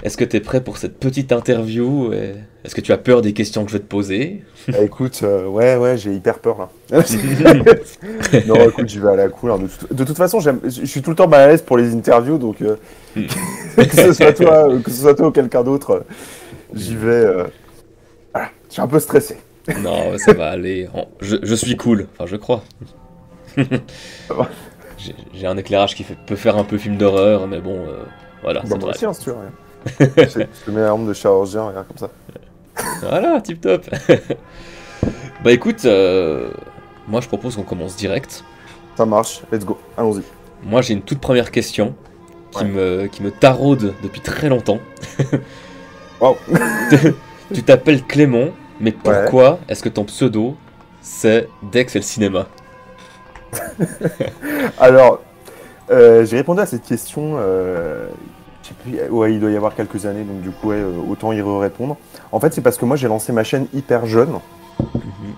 Est-ce que tu es prêt pour cette petite interview? Est-ce que tu as peur des questions que je vais te poser? Bah, écoute, ouais, j'ai hyper peur là. Non, écoute, j'y vais à la cool, hein. De toute façon, je suis tout le temps mal à l'aise pour les interviews, donc que ce soit toi ou quelqu'un d'autre, j'y vais. Voilà, je suis un peu stressé. Non, ça va aller. Je suis cool, enfin je crois. J'ai un éclairage qui peut faire un peu film d'horreur, mais bon, voilà. Bah, moi aussi, hein, si tu veux. Je te mets l'arme de chirurgien, regarde comme ça. Voilà, tip top. Bah écoute, moi je propose qu'on commence direct. Ça marche, let's go, allons-y. Moi j'ai une toute première question qui me taraude depuis très longtemps. Wow. Tu t'appelles Clément, mais pourquoi est-ce que ton pseudo c'est Dex et le cinéma? Alors, j'ai répondu à cette question, je sais plus, ouais, il doit y avoir quelques années, donc du coup, autant y répondre. En fait, c'est parce que moi, j'ai lancé ma chaîne hyper jeune,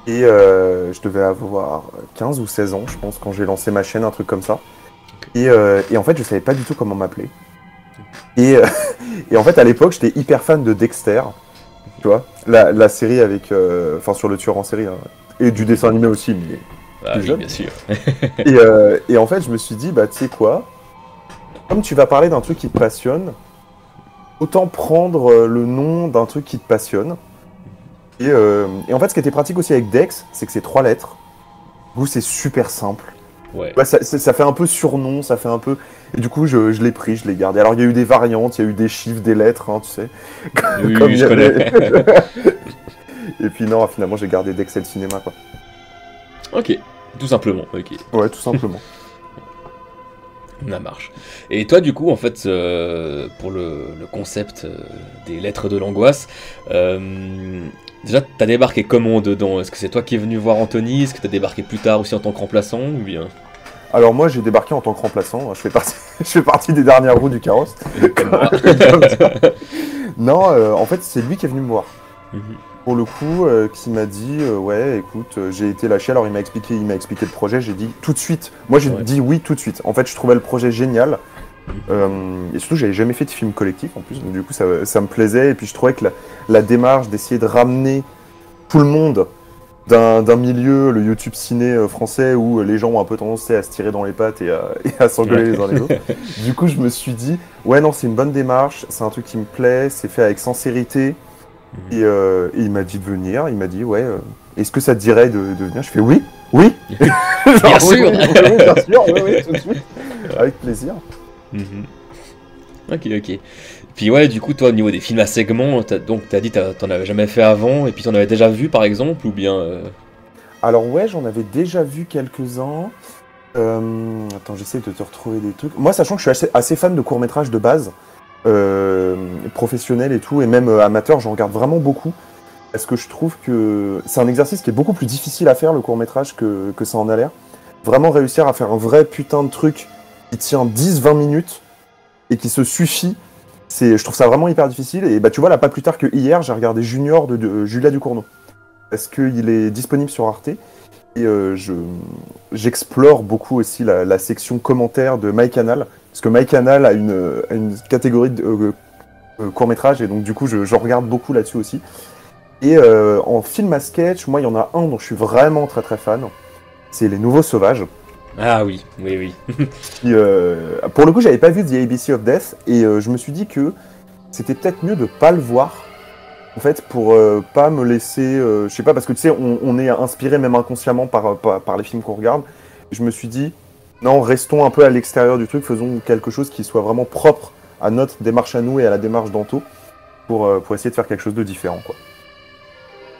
et je devais avoir 15 ou 16 ans, je pense, quand j'ai lancé ma chaîne, un truc comme ça. Et en fait, je savais pas du tout comment m'appeler. Et en fait, à l'époque, j'étais hyper fan de Dexter, tu vois, la série avec, enfin, sur le tueur en série, hein, et du dessin animé aussi, mais... Ah oui, bien sûr. et en fait, je me suis dit, bah, tu sais quoi, comme tu vas parler d'un truc qui te passionne, autant prendre le nom d'un truc qui te passionne. Et en fait, ce qui était pratique aussi avec Dex, c'est que c'est 3 lettres. Du coup, c'est super simple. Ouais. Ouais, ça fait un peu surnom, ça fait un peu... Et du coup, je l'ai pris, je l'ai gardé. Alors, il y a eu des variantes, il y a eu des chiffres, des lettres, hein, tu sais. Oui, Comme je connais. Et puis non, finalement, j'ai gardé Dex et le cinéma, quoi. Ok, tout simplement, ok. Ouais, tout simplement. Ça marche. Et toi, du coup, en fait, pour le concept des lettres de l'angoisse, déjà, t'as débarqué comment dedans? Est-ce que c'est toi qui es venu voir Anthony? Est-ce que t'as débarqué plus tard aussi en tant que remplaçant ou bien... Alors moi, j'ai débarqué en tant que remplaçant. Je fais partie des dernières roues du carrosse. Non, en fait, c'est lui qui est venu me voir. Pour le coup, qui m'a dit ouais, écoute, j'ai été lâché. Alors il m'a expliqué le projet. J'ai dit tout de suite. Moi, j'ai dit oui tout de suite. En fait, je trouvais le projet génial. Et surtout, j'avais jamais fait de film collectif en plus. Donc du coup, ça me plaisait. Et puis je trouvais que la démarche d'essayer de ramener tout le monde d'un milieu, le YouTube ciné français, où les gens ont un peu tendance à se tirer dans les pattes et à s'engueuler les uns les autres. Du coup, je me suis dit ouais, non, c'est une bonne démarche. C'est un truc qui me plaît. C'est fait avec sincérité. Et il m'a dit de venir, il m'a dit ouais, est-ce que ça te dirait de venir? Je fais oui, Bien sûr. Oui, bien sûr, oui, tout de suite, avec plaisir. Ok. Puis ouais, du coup, toi, au niveau des films à segments, t'as dit t'en avais jamais fait avant, et puis t'en avais déjà vu, par exemple, ou bien... Alors ouais, j'en avais déjà vu quelques-uns. Attends, j'essaie de te retrouver des trucs. Moi, sachant que je suis assez fan de courts-métrages de base, professionnel et tout, et même amateur, j'en regarde vraiment beaucoup, parce que je trouve que c'est un exercice qui est beaucoup plus difficile à faire, le court-métrage, que ça en a l'air. Vraiment réussir à faire un vrai putain de truc qui tient 10-20 minutes et qui se suffit, je trouve ça vraiment hyper difficile. Et bah tu vois, là, pas plus tard que hier, j'ai regardé Junior de Julia Ducournau, parce qu'il est disponible sur Arte. Et j'explore beaucoup aussi la section commentaires de MyCanal, parce que MyCanal a une catégorie de court-métrage, et donc du coup je regarde beaucoup là-dessus aussi. Et en film à sketch, moi il y en a un dont je suis vraiment très très fan, c'est Les Nouveaux Sauvages. Ah oui. Qui, pour le coup, j'avais pas vu The ABC of Death, et je me suis dit que c'était peut-être mieux de pas le voir, en fait, pour pas me laisser... je sais pas, parce que tu sais, on est inspiré même inconsciemment par les films qu'on regarde. Et je me suis dit, non, restons un peu à l'extérieur du truc, faisons quelque chose qui soit vraiment propre à notre démarche à nous et à la démarche d'Anto, pour essayer de faire quelque chose de différent, quoi.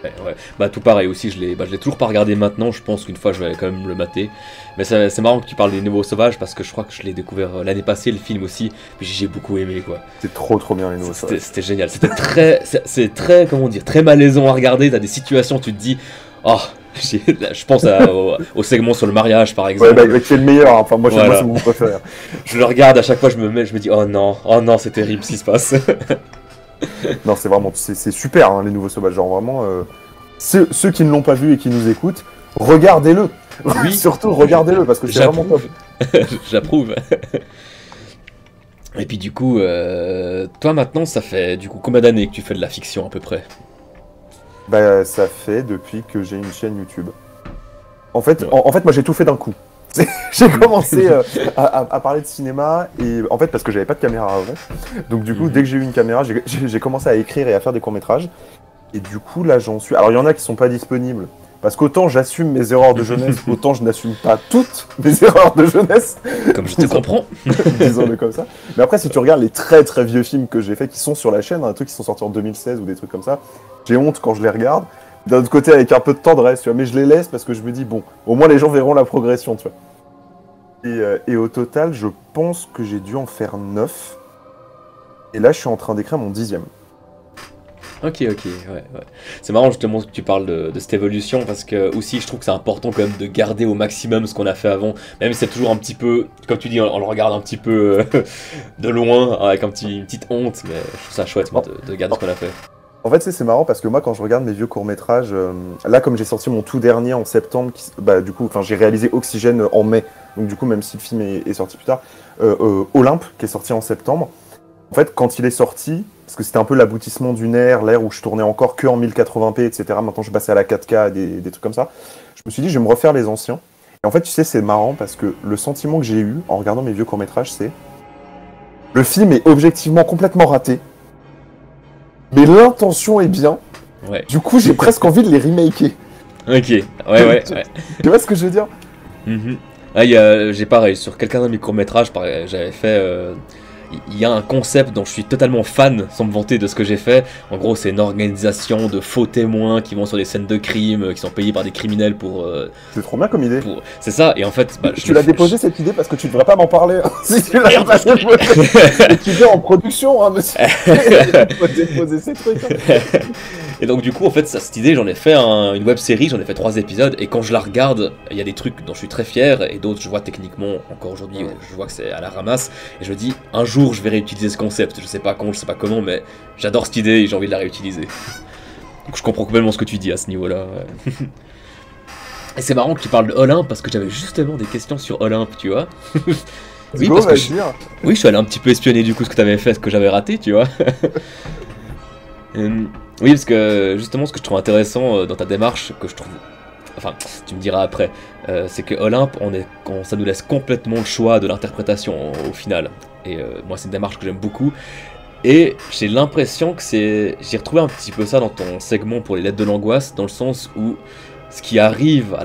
Ouais. Bah tout pareil aussi, je l'ai toujours pas regardé maintenant, je pense qu'une fois je vais quand même le mater. Mais c'est marrant que tu parles des Nouveaux Sauvages, parce que je crois que je l'ai découvert l'année passée, le film aussi, puis j'ai beaucoup aimé, quoi. C'est trop bien, Les Nouveaux Sauvages. C'était génial, c'est très, comment dire, très malaisant à regarder, t'as des situations, tu te dis, oh, je pense au segment sur le mariage par exemple. Ouais, bah, c'est le meilleur, hein. Enfin moi Voilà. c'est mon préféré. Je le regarde à chaque fois, je me dis, oh non, c'est terrible ce qui se passe. Non, c'est vraiment, c'est super, hein, les nouveaux sauvages. Genre vraiment, ceux qui ne l'ont pas vu et qui nous écoutent, regardez-le. Oui, Surtout, regardez-le parce que c'est vraiment top. J'approuve. Et puis du coup, toi maintenant, ça fait du coup combien d'années que tu fais de la fiction à peu près? Bah, ça fait depuis que j'ai une chaîne YouTube. En fait, Ouais. en fait, moi j'ai tout fait d'un coup. J'ai commencé à parler de cinéma et en fait parce que j'avais pas de caméra avant. Donc du coup, dès que j'ai eu une caméra, j'ai commencé à écrire et à faire des courts-métrages. Et du coup, là, j'en suis. Alors, il y en a qui sont pas disponibles. Parce qu'autant j'assume mes erreurs de jeunesse, autant je n'assume pas toutes mes erreurs de jeunesse. Comme je te comprends. Disons-le comme ça. Mais après, si tu regardes les très très vieux films que j'ai faits, qui sont sur la chaîne, des trucs qui sont sortis en 2016 ou des trucs comme ça, j'ai honte quand je les regarde. D'un autre côté, avec un peu de tendresse, tu vois. Mais je les laisse parce que je me dis, bon, au moins les gens verront la progression, tu vois. Et au total, je pense que j'ai dû en faire 9. Et là, je suis en train d'écrire mon 10e. Ok, ok, ouais. C'est marrant justement que tu parles de cette évolution parce que aussi je trouve que c'est important quand même de garder au maximum ce qu'on a fait avant. Même si c'est toujours un petit peu, comme tu dis, on le regarde un petit peu de loin avec une petite honte, mais je trouve ça chouette moi, de garder ce qu'on a fait. En fait, c'est marrant parce que moi, quand je regarde mes vieux courts-métrages, là, comme j'ai sorti mon tout dernier en septembre, bah, du coup, j'ai réalisé Oxygène en mai, donc du coup, même si le film est sorti plus tard, Olympe, qui est sorti en septembre, en fait, quand il est sorti, parce que c'était un peu l'aboutissement d'une ère, l'ère où je tournais encore que en 1080p, etc. Maintenant, je passais à la 4K, des trucs comme ça. Je me suis dit, je vais me refaire les anciens. Et en fait, tu sais, c'est marrant parce que le sentiment que j'ai eu en regardant mes vieux courts-métrages, c'est le film est objectivement complètement raté, mais l'intention est bien. Ouais. Du coup, j'ai presque envie de les remaker. Ok, ouais. Tu vois ce que je veux dire? Mhm. Ah, j'ai pareil, sur quelqu'un de mes courts-métrages, j'avais fait. Il y a un concept dont je suis totalement fan, sans me vanter de ce que j'ai fait. En gros, c'est une organisation de faux témoins qui vont sur des scènes de crime, qui sont payés par des criminels pour. C'est trop bien comme idée. C'est ça, et en fait. Bah, tu l'as déposé cette idée parce que tu devrais pas m'en parler. Hein. Si tu l'as pas déposé, tu viens en production, hein, monsieur. Il faut déposer ces trucs. Hein. Et donc du coup en fait cette idée j'en ai fait une web série, j'en ai fait 3 épisodes et quand je la regarde il y a des trucs dont je suis très fier et d'autres je vois techniquement encore aujourd'hui je vois que c'est à la ramasse et je me dis un jour je vais réutiliser ce concept, je sais pas quand, je sais pas comment mais j'adore cette idée et j'ai envie de la réutiliser. Donc je comprends complètement ce que tu dis à ce niveau là. Et c'est marrant que tu parles de Olympe parce que j'avais justement des questions sur Olympe tu vois. Oui, parce que oui, je suis allé un petit peu espionner du coup ce que tu avais fait, ce que j'avais raté, tu vois. Oui, parce que justement, ce que je trouve intéressant dans ta démarche, que je trouve, enfin, tu me diras après, c'est que Olympe, ça nous laisse complètement le choix de l'interprétation au final. Et moi, c'est une démarche que j'aime beaucoup. Et j'ai l'impression que j'ai retrouvé un petit peu ça dans ton segment pour les lettres de l'angoisse, dans le sens où ce qui arrive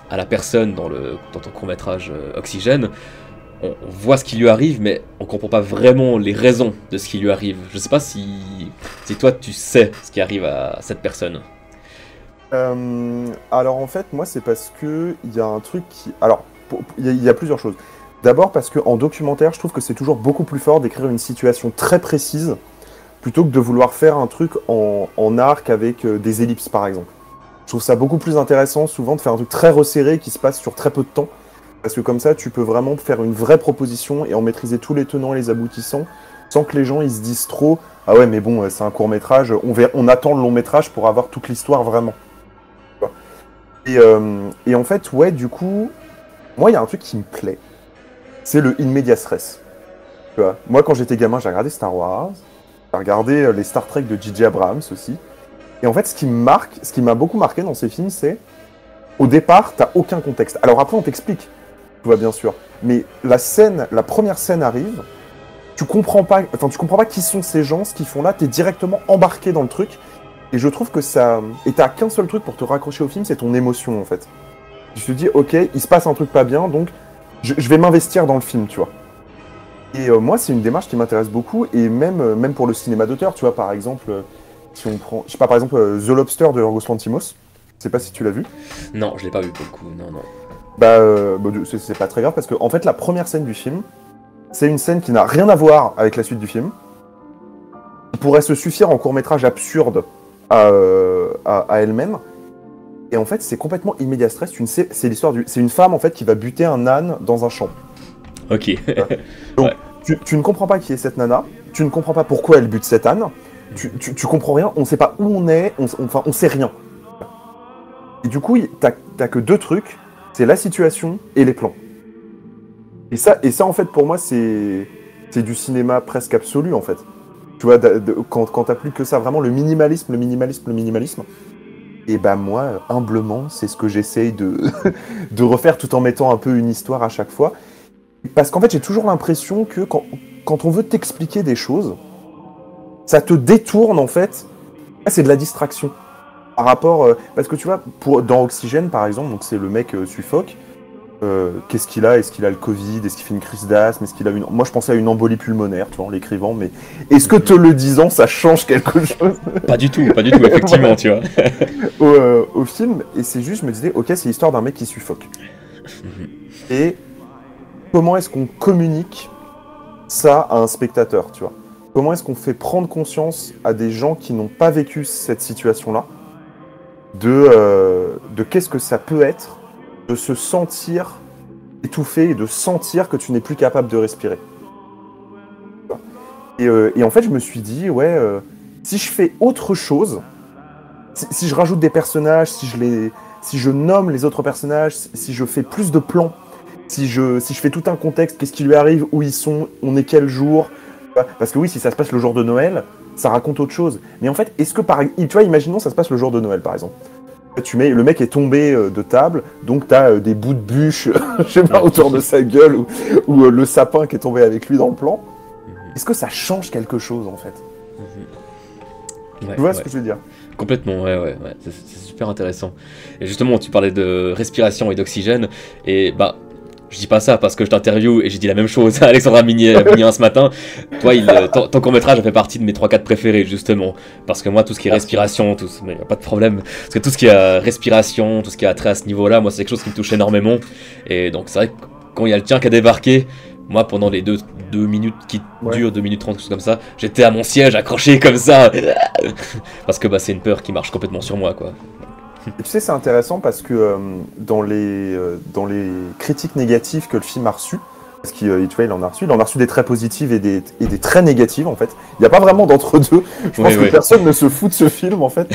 à la personne dans ton court-métrage Oxygène, on voit ce qui lui arrive, mais on comprend pas vraiment les raisons de ce qui lui arrive. Je sais pas si toi tu sais ce qui arrive à cette personne. Alors en fait, moi c'est parce que il y a un truc qui... Alors, il y a plusieurs choses. D'abord parce qu'en documentaire, je trouve que c'est toujours beaucoup plus fort d'écrire une situation très précise plutôt que de vouloir faire un truc en arc avec des ellipses par exemple. Je trouve ça beaucoup plus intéressant souvent de faire un truc très resserré qui se passe sur très peu de temps. Parce que comme ça, tu peux vraiment faire une vraie proposition et en maîtriser tous les tenants et les aboutissants, sans que les gens ils se disent trop « Ah ouais, mais bon, c'est un court-métrage, on attend le long-métrage pour avoir toute l'histoire vraiment. » Et en fait, ouais, du coup, moi, il y a un truc qui me plaît. C'est le in medias res. Tu vois, moi, quand j'étais gamin, j'ai regardé Star Wars, j'ai regardé les Star Trek de J.J. Abrams aussi. Et en fait, ce qui m'a beaucoup marqué dans ces films, c'est au départ, t'as aucun contexte. Alors après, on t'explique. Tu vois, bien sûr. Mais la première scène arrive, tu comprends pas qui sont ces gens, ce qu'ils font là, t'es directement embarqué dans le truc, et je trouve que ça... Et t'as qu'un seul truc pour te raccrocher au film, c'est ton émotion, en fait. Tu te dis, ok, il se passe un truc pas bien, donc je vais m'investir dans le film, tu vois. Et moi, c'est une démarche qui m'intéresse beaucoup, et même pour le cinéma d'auteur, tu vois, par exemple, si on prend, je sais pas, par exemple, The Lobster de Yorgos Lanthimos, je sais pas si tu l'as vu. Non, je l'ai pas vu pour le coup, non. C'est pas très grave parce que en fait la première scène du film, c'est une scène qui n'a rien à voir avec la suite du film, qui pourrait se suffire en court-métrage absurde à elle-même. Et en fait, c'est complètement immédiat stress. C'est l'histoire c'est une femme en fait qui va buter un âne dans un champ. Ok. Donc tu ne comprends pas qui est cette nana, tu ne comprends pas pourquoi elle bute cet âne. Tu comprends rien, on sait pas où on est, enfin, on sait rien. Et du coup, t'as que deux trucs, c'est la situation et les plans. Et ça en fait, pour moi, c'est du cinéma presque absolu, en fait. Tu vois, quand t'as plus que ça, vraiment le minimalisme, le minimalisme, le minimalisme. Et bah moi, humblement, c'est ce que j'essaye de refaire tout en mettant un peu une histoire à chaque fois. Parce qu'en fait, j'ai toujours l'impression que quand on veut t'expliquer des choses, ça te détourne, en fait. C'est de la distraction. Par rapport... parce que tu vois, dans Oxygène, par exemple, donc c'est le mec suffoque. Qu'est-ce qu'il a? Est-ce qu'il a le Covid? Est-ce qu'il fait une crise d'asthme? Est-ce qu'il a une... Moi, je pensais à une embolie pulmonaire, tu vois, en l'écrivant, mais est-ce que te le disant, ça change quelque chose? Pas du tout, effectivement, voilà. Tu vois. Au film, et c'est juste, je me disais, ok, c'est l'histoire d'un mec qui suffoque. Et comment est-ce qu'on communique ça à un spectateur, tu vois? Comment est-ce qu'on fait prendre conscience à des gens qui n'ont pas vécu cette situation-là de qu'est-ce que ça peut être de se sentir étouffé et de sentir que tu n'es plus capable de respirer. Et en fait, je me suis dit, ouais, si je fais autre chose, si je rajoute des personnages, si je nomme les autres personnages, si je fais plus de plans, si je fais tout un contexte, qu'est-ce qui lui arrive, où ils sont, on est quel jour, parce que oui, si ça se passe le jour de Noël, ça raconte autre chose. Mais en fait, est-ce que tu vois, imaginons ça se passe le jour de Noël, par exemple. Le mec est tombé de table, donc t'as des bouts de bûche, je sais pas, autour de sa gueule, ou le sapin qui est tombé avec lui dans le plan. Est-ce que ça change quelque chose, en fait? Tu vois ce que je veux dire? Complètement, ouais. C'est super intéressant. Et justement, tu parlais de respiration et d'oxygène, et bah, je dis pas ça parce que je t'interviewe et j'ai dit la même chose à Alexandra Mignin ce matin. Toi, ton court-métrage a fait partie de mes 3-4 préférés, justement. Parce que moi, tout ce qui est respiration, mais y a pas de problème. Parce que tout ce qui est respiration, tout ce qui a trait à ce niveau-là, moi, c'est quelque chose qui me touche énormément. Et donc, c'est vrai que quand il y a le tien qui a débarqué, moi, pendant les deux minutes qui durent, 2 minutes 30, quelque chose comme ça, j'étais à mon siège accroché comme ça. Parce que bah, c'est une peur qui marche complètement sur moi, quoi. Et tu sais, c'est intéressant parce que dans les critiques négatives que le film a reçues, parce qu'il il en a reçu des très positives et des très négatives, en fait. Il n'y a pas vraiment d'entre-deux. Je pense que personne ne se fout de ce film, en fait.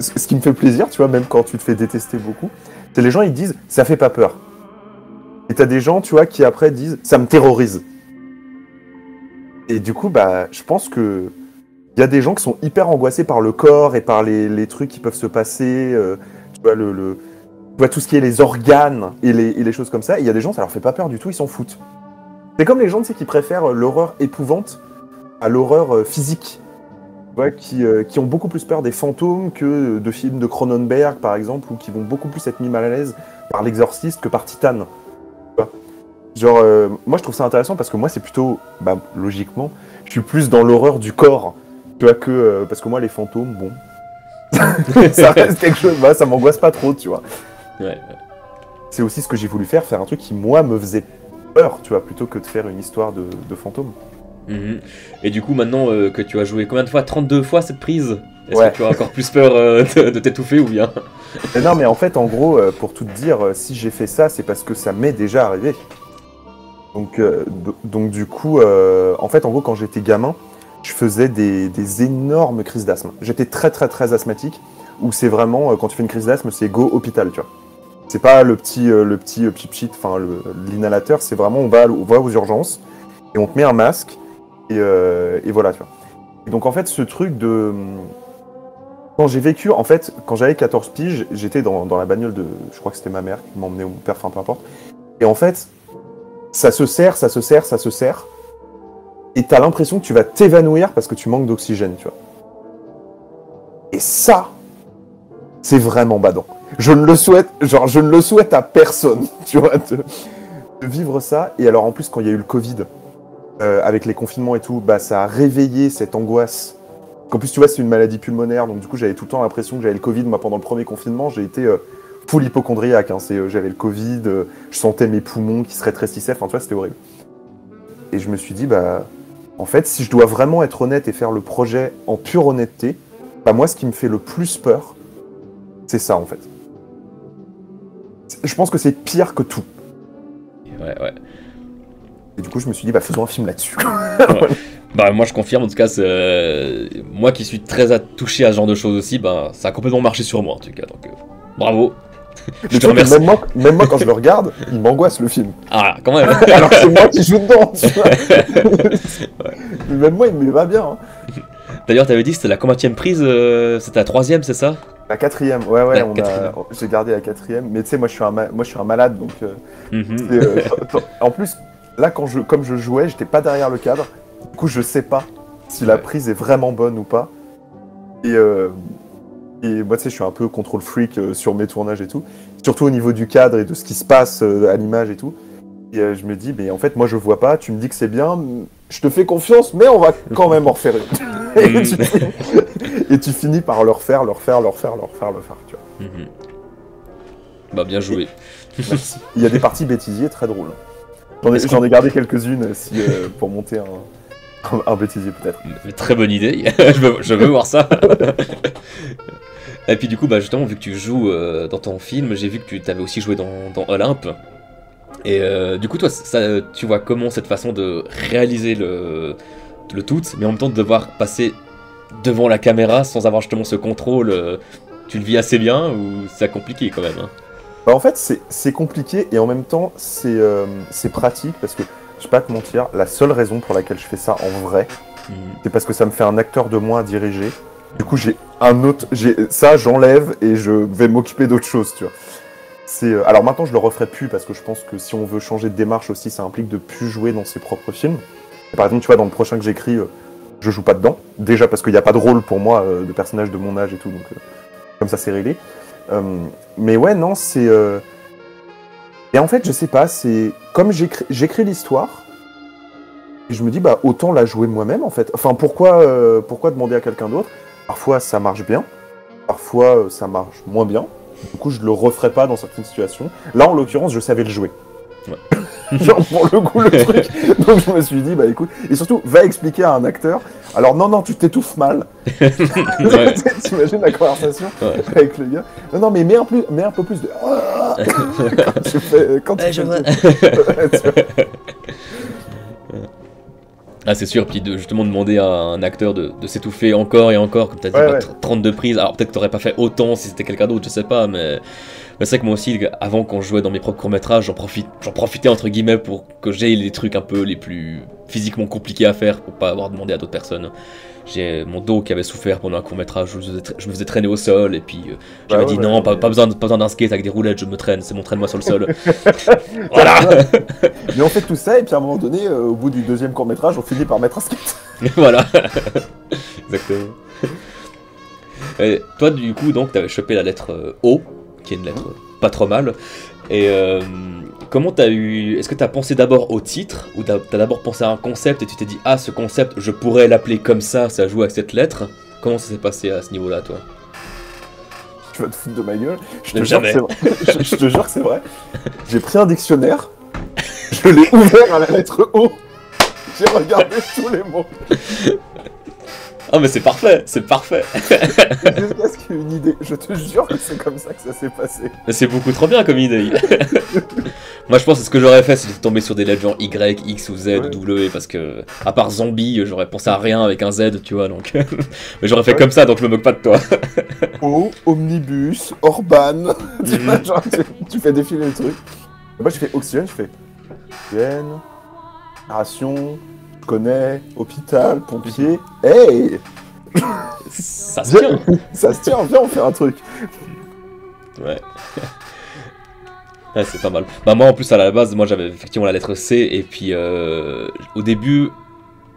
Ce qui me fait plaisir, tu vois, même quand tu te fais détester beaucoup, c'est les gens, ils disent « ça fait pas peur ». Et t'as des gens, tu vois, qui après disent « ça me terrorise ». Et du coup, bah, je pense que il y a des gens qui sont hyper angoissés par le corps et par les trucs qui peuvent se passer, tu vois, tu vois, tout ce qui est les organes et les choses comme ça. Et il y a des gens, ça leur fait pas peur du tout, ils s'en foutent. C'est comme les gens, tu sais, qui préfèrent l'horreur épouvante à l'horreur physique. Tu vois, qui ont beaucoup plus peur des fantômes que de films de Cronenberg, par exemple, ou qui vont beaucoup plus être mis mal à l'aise par L'Exorciste que par Titan. Tu vois. Genre, moi je trouve ça intéressant parce que moi c'est plutôt, bah, logiquement, je suis plus dans l'horreur du corps. Tu vois, parce que moi, les fantômes, bon, ça reste quelque chose, bah, ça m'angoisse pas trop, tu vois. Ouais. C'est aussi ce que j'ai voulu faire un truc qui, moi, me faisait peur, tu vois, plutôt que de faire une histoire de fantômes. Et du coup, maintenant que tu as joué combien de fois? 32 fois cette prise? Est-ce que tu as encore plus peur de t'étouffer ou bien? Non, mais en fait, en gros, pour tout te dire, si j'ai fait ça, c'est parce que ça m'est déjà arrivé. Donc du coup, en fait, en gros, quand j'étais gamin, je faisais des énormes crises d'asthme. J'étais très très très asthmatique, où c'est vraiment, quand tu fais une crise d'asthme, c'est go hôpital, tu vois. C'est pas le petit pchit, enfin l'inhalateur, c'est vraiment on va aux urgences, et on te met un masque, et voilà, tu vois. Et donc en fait, ce truc de... Quand j'ai vécu, en fait, quand j'avais 14 piges, j'étais dans la bagnole de... Je crois que c'était ma mère qui m'emmenait, ou mon père, enfin peu importe. Et en fait, ça se serre, et t'as l'impression que tu vas t'évanouir parce que tu manques d'oxygène, tu vois. Et ça, c'est vraiment badant. Je ne le souhaite à personne, tu vois, de vivre ça. Et alors en plus, quand il y a eu le Covid, avec les confinements et tout, bah ça a réveillé cette angoisse. En plus, tu vois, c'est une maladie pulmonaire, donc du coup, j'avais tout le temps l'impression que j'avais le Covid. Moi, pendant le premier confinement, j'ai été full hypocondriaque. Hein. J'avais le Covid, je sentais mes poumons qui se rétrécissaient. Enfin, tu vois, c'était horrible. Et je me suis dit, bah... En fait, si je dois vraiment être honnête et faire le projet en pure honnêteté, bah moi, ce qui me fait le plus peur, c'est ça, en fait. Je pense que c'est pire que tout. Ouais. Et du coup, je me suis dit, bah faisons un film là-dessus. Ouais. Bah moi je confirme, en tout cas, moi qui suis très touché à ce genre de choses aussi, bah ça a complètement marché sur moi en tout cas, donc bravo, je Le te truc, remercie. même moi, quand je le regarde, il m'angoisse le film. Ah, quand même. Alors que c'est moi qui joue dedans, tu vois. Ouais. Même moi, il me va bien. Hein. D'ailleurs, t'avais dit que c'était la combienième prise, c'était la troisième, c'est ça? La quatrième, ouais, La quatrième. j'ai gardé la quatrième. Mais tu sais, moi, je suis un malade, donc. Mhm. En plus, là, comme je jouais, j'étais pas derrière le cadre. Du coup, je sais pas si la prise est vraiment bonne ou pas. Et, euh, et moi, tu sais, je suis un peu contrôle freak sur mes tournages et tout. Surtout au niveau du cadre et de ce qui se passe à l'image et tout. Et je me dis, mais en fait, moi, je vois pas. Tu me dis que c'est bien. Je te fais confiance, mais on va quand même en refaire une. Et tu finis par le refaire, tu vois. Mhm. Bah bien joué. Merci. Il y a des parties bêtisiers très drôles. Est-ce J'en ai gardé quelques-unes pour monter un bêtisier peut-être. Très bonne idée, je veux voir ça. Et puis du coup, bah justement, vu que tu joues dans ton film, j'ai vu que tu t'avais aussi joué dans Olympe. Et du coup, toi, tu vois comment cette façon de réaliser le tout, mais en même temps de devoir passer devant la caméra sans avoir justement ce contrôle, tu le vis assez bien ou c'est compliqué quand même, hein? Bah, en fait, c'est compliqué et en même temps, c'est pratique parce que, je vais pas te mentir, la seule raison pour laquelle je fais ça en vrai, c'est parce que ça me fait un acteur de moins à diriger. Du coup, ça, j'enlève et je vais m'occuper d'autre chose, tu vois. Alors maintenant, je le referai plus parce que je pense que si on veut changer de démarche aussi, ça implique de plus jouer dans ses propres films. Par exemple, tu vois, dans le prochain que j'écris, je joue pas dedans. Déjà parce qu'il n'y a pas de rôle pour moi de personnage de mon âge et tout, donc comme ça, c'est réglé. Mais ouais, non, c'est... Et en fait, je sais pas, c'est... Comme j'écris l'histoire, et je me dis, bah, autant la jouer moi-même, en fait. Enfin, pourquoi demander à quelqu'un d'autre? Parfois, ça marche bien. Parfois, ça marche moins bien. Du coup, je le referai pas dans certaines situations. Là, en l'occurrence, je savais le jouer. Ouais. Genre, pour le coup, le truc. Donc, je me suis dit, bah, écoute... Et surtout, va expliquer à un acteur... Alors, non, tu t'étouffes mal. Ouais. T'imagines la conversation avec le gars? Non, mais mets un peu plus de... quand tu je vois. Ah c'est sûr, puis de justement demander à un acteur de s'étouffer encore et encore, comme t'as dit, Ouais. 32 prises, alors peut-être que t'aurais pas fait autant si c'était quelqu'un d'autre, je sais pas, mais c'est vrai que moi aussi, avant quand je jouais dans mes propres courts-métrages, j'en profitais entre guillemets pour que j'aie les trucs un peu les plus physiquement compliqués à faire, pour pas avoir demandé à d'autres personnes. J'ai mon dos qui avait souffert pendant un court-métrage, je me faisais traîner au sol, et puis j'avais dit non, pas besoin d'un skate avec des roulettes, je me traîne, c'est mon traîne-moi sur le sol. Voilà. Mais on fait tout ça, et puis à un moment donné, au bout du deuxième court-métrage, on finit par mettre un skate. Voilà. Exactement. Et toi, du coup, donc, t'avais chopé la lettre O, qui est une lettre pas trop mal. Et comment t'as eu... Est-ce que t'as pensé d'abord au titre, ou t'as d'abord pensé à un concept et tu t'es dit, ah, ce concept, je pourrais l'appeler comme ça joue avec cette lettre? Comment ça s'est passé à ce niveau-là, toi? Tu vas te foutre de ma gueule. Je te Même jure que jamais. c'est vrai. Je te jure que c'est vrai. J'ai pris un dictionnaire, je l'ai ouvert à la lettre O, j'ai regardé tous les mots. Ah, mais c'est parfait, c'est parfait. Jusqu'à ce qu'il y ait une idée. Je te jure que c'est comme ça que ça s'est passé. C'est beaucoup trop bien comme idée. Moi, je pense que ce que j'aurais fait, c'est de tomber sur des lettres genre Y, X ou Z ou W, parce que, à part zombie, j'aurais pensé à rien avec un Z, tu vois, donc. Mais j'aurais fait comme ça, donc je me moque pas de toi. O, omnibus, Orban. Tu vois, genre, tu fais défiler le truc. Et moi, je fais oxygène, je fais oxygène, ration, je connais, hôpital, pompier. Hey! Ça se tient. Ça se tient, viens, on fait un truc. Ouais. Ouais, c'est pas mal. Bah moi en plus à la base, moi j'avais effectivement la lettre C et puis au début,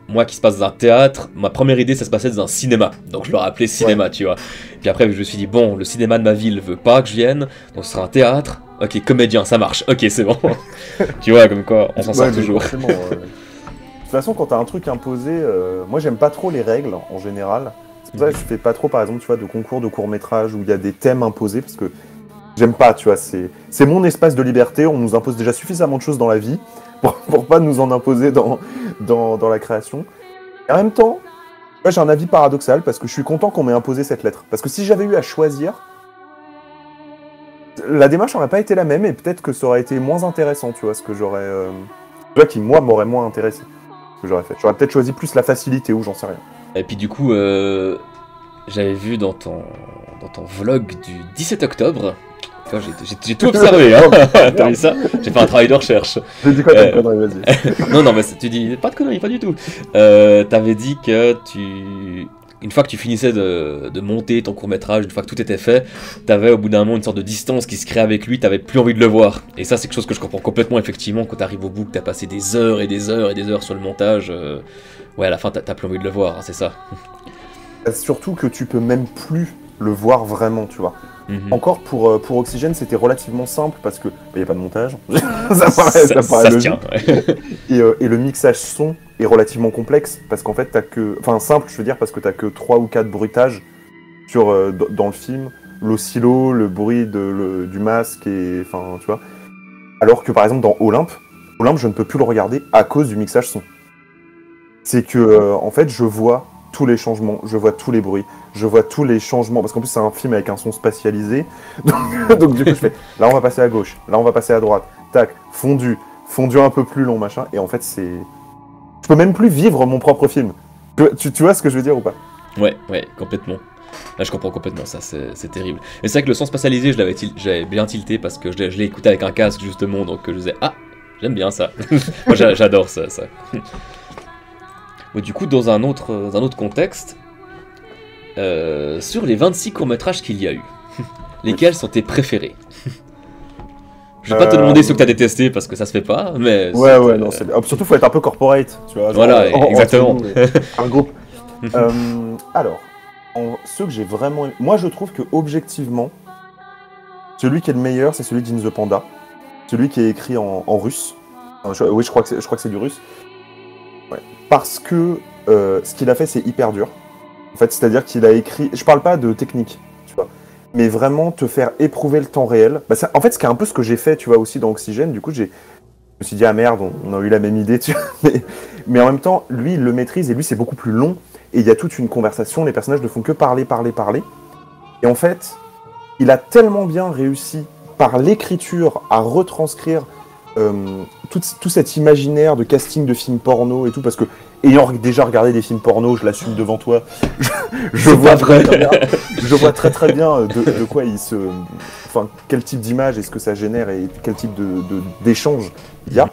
moi qui se passe dans un théâtre, ma première idée ça se passait dans un cinéma. Donc je l'aurais appelé cinéma, tu vois. Puis après je me suis dit bon, le cinéma de ma ville veut pas que je vienne, donc ce sera un théâtre. Ok, comédien, ça marche. Ok, c'est bon. Tu vois, comme quoi, on s'en sort toujours. De toute façon, quand t'as un truc imposé, moi j'aime pas trop les règles en général. C'est pour ça que je fais pas trop, par exemple, tu vois, de concours de court-métrage où il y a des thèmes imposés parce que j'aime pas, tu vois. C'est mon espace de liberté. On nous impose déjà suffisamment de choses dans la vie pour pas nous en imposer dans la création. Et en même temps, moi j'ai un avis paradoxal parce que je suis content qu'on m'ait imposé cette lettre. Parce que si j'avais eu à choisir, la démarche n'aurait pas été la même et peut-être que ça aurait été moins intéressant, tu vois, ce que j'aurais. Tu vois, qui moi m'aurait moins intéressé. que j'aurais fait. J'aurais peut-être choisi plus la facilité ou j'en sais rien. Et puis du coup, j'avais vu dans ton vlog du 17 octobre, tu vois, j'ai tout observé, hein. T'as vu ça? J'ai fait un travail de recherche. J'ai dit quoi comme connerie, vas-y. Non, mais tu dis pas de conneries, pas du tout. T'avais dit que une fois que tu finissais de monter ton court-métrage, une fois que tout était fait, t'avais au bout d'un moment une sorte de distance qui se crée avec lui, t'avais plus envie de le voir. Et ça, c'est quelque chose que je comprends complètement, effectivement, quand t'arrives au bout, que t'as passé des heures et des heures et des heures sur le montage. Ouais, à la fin, t'as plus envie de le voir, hein, c'est ça. Surtout que tu peux même plus le voir vraiment, tu vois. Encore pour Oxygène, c'était relativement simple parce que il n'y a pas de montage. ça paraît logique. Tient, ouais. Et le mixage son est relativement complexe parce qu'en fait, t'as que. Enfin, simple, je veux dire, parce que t'as que 3 ou 4 bruitages dans le film. L'oscillo, le bruit du masque, et. Enfin, tu vois. Alors que par exemple, dans Olympe, je ne peux plus le regarder à cause du mixage son. C'est que, en fait, je vois tous les changements, je vois tous les bruits, je vois tous les changements, parce qu'en plus c'est un film avec un son spatialisé, donc du coup je fais, là on va passer à gauche, là on va passer à droite, tac, fondu un peu plus long, machin, et en fait c'est... Je peux même plus vivre mon propre film. Tu vois ce que je veux dire ou pas? Ouais, complètement. Là je comprends complètement ça, c'est terrible. Et c'est vrai que le son spatialisé, j'avais bien tilté parce que je l'ai écouté avec un casque justement, donc je disais, ah, j'aime bien ça. Moi j'adore ça. Du coup, dans un autre contexte, sur les 26 courts-métrages qu'il y a eu, lesquels sont tes préférés? Je vais pas te demander ceux que t'as détestés parce que ça se fait pas, mais... Ouais, non, surtout faut être un peu corporate, tu vois. Voilà, exactement. Un groupe. Alors, ceux que j'ai vraiment... Moi, je trouve que objectivement, celui qui est le meilleur, c'est celui d'In the Panda. Celui qui est écrit en russe. Oui, je crois que c'est du russe. Ouais. Parce que ce qu'il a fait, c'est hyper dur. En fait, c'est-à-dire qu'il a écrit... Je parle pas de technique, tu vois, mais vraiment te faire éprouver le temps réel. Bah, en fait, c'est un peu ce que j'ai fait, tu vois, aussi dans Oxygène. Du coup, je me suis dit, ah merde, on a eu la même idée, tu vois. Mais en même temps, lui, il le maîtrise, et lui, c'est beaucoup plus long. Et il y a toute une conversation, les personnages ne font que parler. Et en fait, il a tellement bien réussi, par l'écriture, à retranscrire tout cet imaginaire de casting de films porno et tout, parce que ayant déjà regardé des films porno, je l'assume devant toi, je vois très bien de quoi enfin, quel type d'image est-ce que ça génère et quel type d'échange il y a.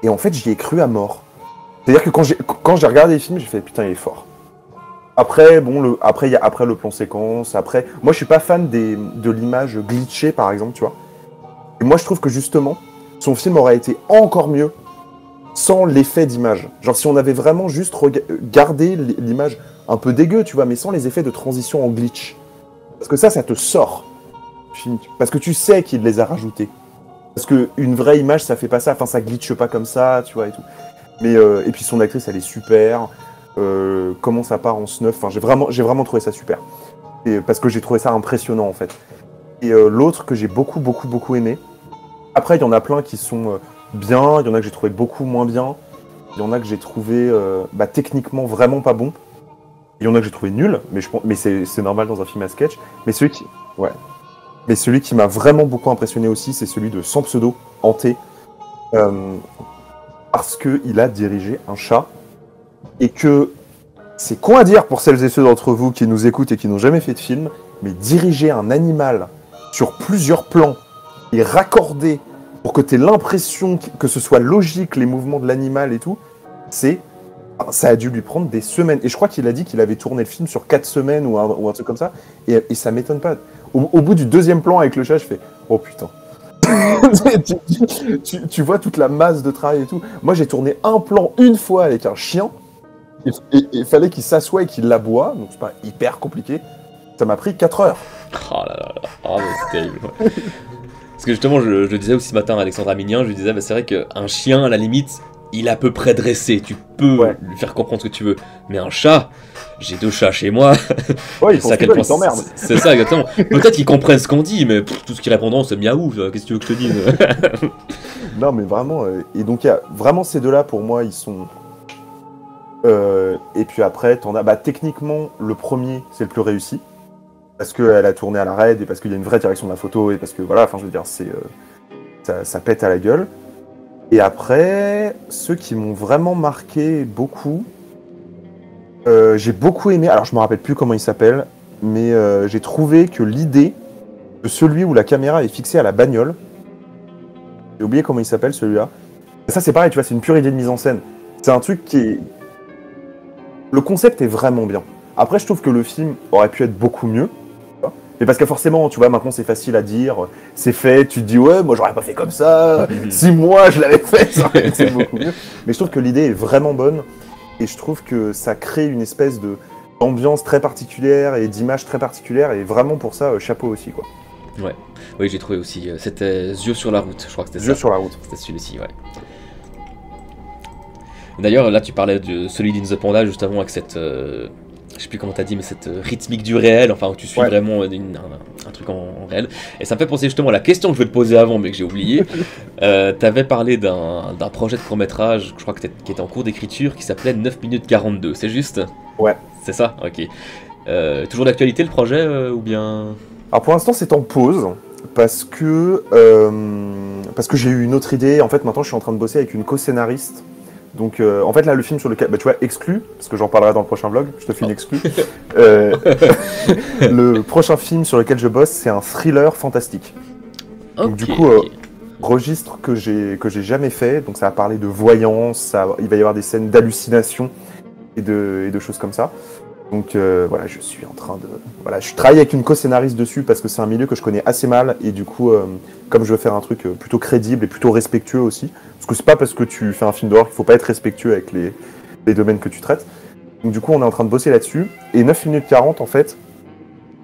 Et en fait, j'y ai cru à mort. C'est-à-dire que quand j'ai regardé les films, j'ai fait putain, il est fort. Après, bon, après le plan séquence, après... Moi, je suis pas fan de l'image glitchée, par exemple, tu vois. Et moi, je trouve que justement, son film aurait été encore mieux sans l'effet d'image. Genre, si on avait vraiment juste gardé l'image un peu dégueu, tu vois, mais sans les effets de transition en glitch. Parce que ça te sort. Parce que tu sais qu'il les a rajoutés. Parce qu'une vraie image, ça fait pas ça. Enfin, ça glitche pas comme ça, tu vois, et tout. Mais, et puis son actrice, elle est super. Comment ça part en snuff. Enfin, j'ai vraiment trouvé ça super. Et, parce que j'ai trouvé ça impressionnant, en fait. Et l'autre que j'ai beaucoup aimé. Après, il y en a plein qui sont bien. Il y en a que j'ai trouvé beaucoup moins bien. Il y en a que j'ai trouvé techniquement vraiment pas bon. Il y en a que j'ai trouvé nul. Mais c'est normal dans un film à sketch. Mais celui qui m'a vraiment beaucoup impressionné aussi, c'est celui de Sans pseudo, Hanté. Parce qu'il a dirigé un chat. Et que c'est con à dire pour celles et ceux d'entre vous qui nous écoutent et qui n'ont jamais fait de film, mais diriger un animal sur plusieurs plans et raccorder pour que tu aies l'impression que ce soit logique, les mouvements de l'animal et tout, ça a dû lui prendre des semaines. Et je crois qu'il a dit qu'il avait tourné le film sur 4 semaines ou un truc comme ça. Et ça m'étonne pas. Au bout du deuxième plan avec le chat, je fais « Oh putain !» tu vois toute la masse de travail et tout. Moi, j'ai tourné un plan une fois avec un chien. Et il fallait qu'il s'assoie et qu'il l'aboie. Donc, c'est pas hyper compliqué. Ça m'a pris 4 heures. Oh là là, oh, c'est terrible. Parce que justement, je le disais aussi ce matin à Alexandre Aminien, je lui disais, c'est vrai qu'un chien, à la limite, il est à peu près dressé. Tu peux lui faire comprendre ce que tu veux. Mais un chat, j'ai 2 chats chez moi. Ouais, ils s'emmerdent. C'est ça, exactement. Peut-être qu'ils comprennent ce qu'on dit, mais tout ce qu'ils répondront, c'est miaou. Qu'est-ce que tu veux que je te dise? Non, mais vraiment. Et donc, il y a vraiment ces deux-là, pour moi, ils sont. Et puis après, t'en as. Techniquement, le premier, c'est le plus réussi. Parce qu'elle a tourné à la raid et parce qu'il y a une vraie direction de la photo et parce que voilà, enfin, je veux dire, ça pète à la gueule. Et après, ceux qui m'ont vraiment marqué beaucoup, j'ai beaucoup aimé, alors je me rappelle plus comment il s'appelle, mais j'ai trouvé que l'idée de celui où la caméra est fixée à la bagnole, j'ai oublié comment il s'appelle celui-là, ça c'est pareil, tu vois, c'est une pure idée de mise en scène. C'est un truc qui est... Le concept est vraiment bien. Après, je trouve que le film aurait pu être beaucoup mieux. Mais parce que forcément, tu vois, maintenant c'est facile à dire, c'est fait, tu te dis ouais, moi j'aurais pas fait comme ça, si moi je l'avais fait, ça aurait été beaucoup mieux. Mais je trouve que l'idée est vraiment bonne et je trouve que ça crée une espèce d'ambiance très particulière et d'image très particulière et vraiment pour ça, chapeau aussi quoi. Ouais, oui, j'ai trouvé aussi. C'était Yeux sur la route, je crois que c'était ça. Yeux sur la route. C'était celui-ci, ouais. D'ailleurs, là, tu parlais de celui d'In the Panda, justement, avec cette. Je sais plus comment t'as dit, mais cette rythmique du réel, enfin, où tu suis vraiment un truc en réel. Et ça me fait penser justement à la question que je voulais te poser avant, mais que j'ai oublié. T'avais parlé d'un projet de court-métrage, je crois qui était en cours d'écriture, qui s'appelait 9 minutes 42, c'est juste? Ouais. C'est ça? Ok. Toujours d'actualité le projet, ou bien. Alors pour l'instant, c'est en pause. Parce que j'ai eu une autre idée. En fait, maintenant, je suis en train de bosser avec une co-scénariste. Donc, en fait, là, le film sur lequel... tu vois, Exclu, parce que j'en parlerai dans le prochain vlog, je te fais une exclu. Le prochain film sur lequel je bosse, c'est un thriller fantastique. Donc, du coup, registre que j'ai jamais fait. Donc, ça va parler de voyance, il va y avoir des scènes d'hallucination et de choses comme ça. Donc voilà, je suis en train de... Voilà, je travaille avec une co-scénariste dessus parce que c'est un milieu que je connais assez mal et du coup, comme je veux faire un truc plutôt crédible et plutôt respectueux aussi, parce que c'est pas parce que tu fais un film d'horreur qu'il faut pas être respectueux avec les domaines que tu traites. Donc du coup, on est en train de bosser là-dessus. Et 9 minutes 40, en fait,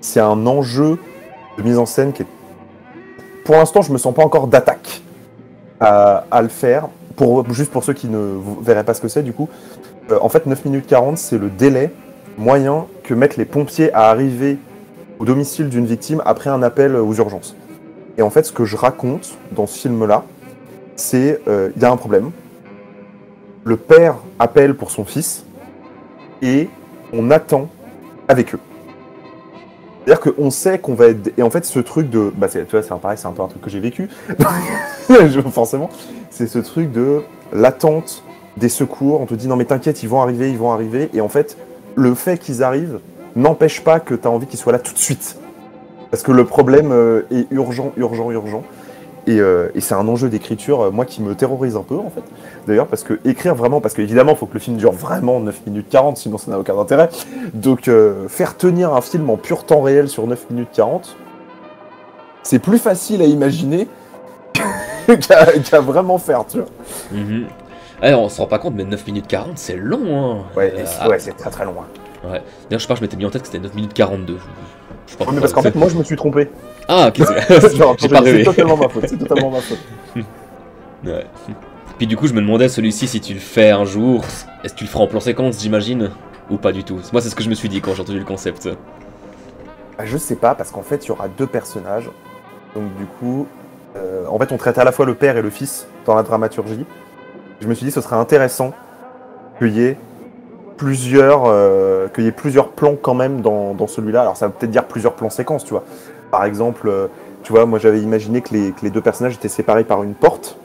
c'est un enjeu de mise en scène qui est... Pour l'instant, je me sens pas encore d'attaque à le faire. Juste pour ceux qui ne verraient pas ce que c'est, du coup, en fait, 9 minutes 40, c'est le délai moyen que mettent les pompiers à arriver au domicile d'une victime après un appel aux urgences. Et en fait, ce que je raconte dans ce film-là, c'est il y a un problème. Le père appelle pour son fils et on attend avec eux. C'est-à-dire qu'on sait qu'on va être... Et en fait, ce truc de... Bah, tu vois, c'est pareil, c'est un peu un truc que j'ai vécu. Forcément, c'est ce truc de l'attente des secours. On te dit, non mais t'inquiète, ils vont arriver, ils vont arriver. Et en fait, le fait qu'ils arrivent n'empêche pas que tu as envie qu'ils soient là tout de suite. Parce que le problème est urgent. Et c'est un enjeu d'écriture, moi, qui me terrorise un peu, en fait. D'ailleurs, parce que écrire vraiment, parce qu'évidemment, il faut que le film dure vraiment 9 minutes 40, sinon ça n'a aucun intérêt. Donc, faire tenir un film en pur temps réel sur 9 minutes 40, c'est plus facile à imaginer qu'à vraiment faire, tu vois. Mm-hmm. Ouais, on se rend pas compte, mais 9 minutes 40, c'est long, hein. Ouais, c'est très très long. Hein. Ouais. D'ailleurs, je m'étais mis en tête que c'était 9 minutes 42. Je mais parce qu'en fait, moi, je me suis trompé. Ah, ok, c'est totalement ma faute, Ouais. Puis du coup, je me demandais, celui-ci, si tu le fais un jour, est-ce que tu le feras en plan séquence, j'imagine? Ou pas du tout? Moi, c'est ce que je me suis dit quand j'ai entendu le concept. Bah, je sais pas, parce qu'en fait, il y aura deux personnages. Donc du coup, en fait, on traite à la fois le père et le fils dans la dramaturgie. Je me suis dit ce serait intéressant qu'il y ait plusieurs plans quand même dans celui-là. Alors ça veut peut-être dire plusieurs plans séquences, tu vois. Par exemple, tu vois, moi j'avais imaginé que les deux personnages étaient séparés par une porte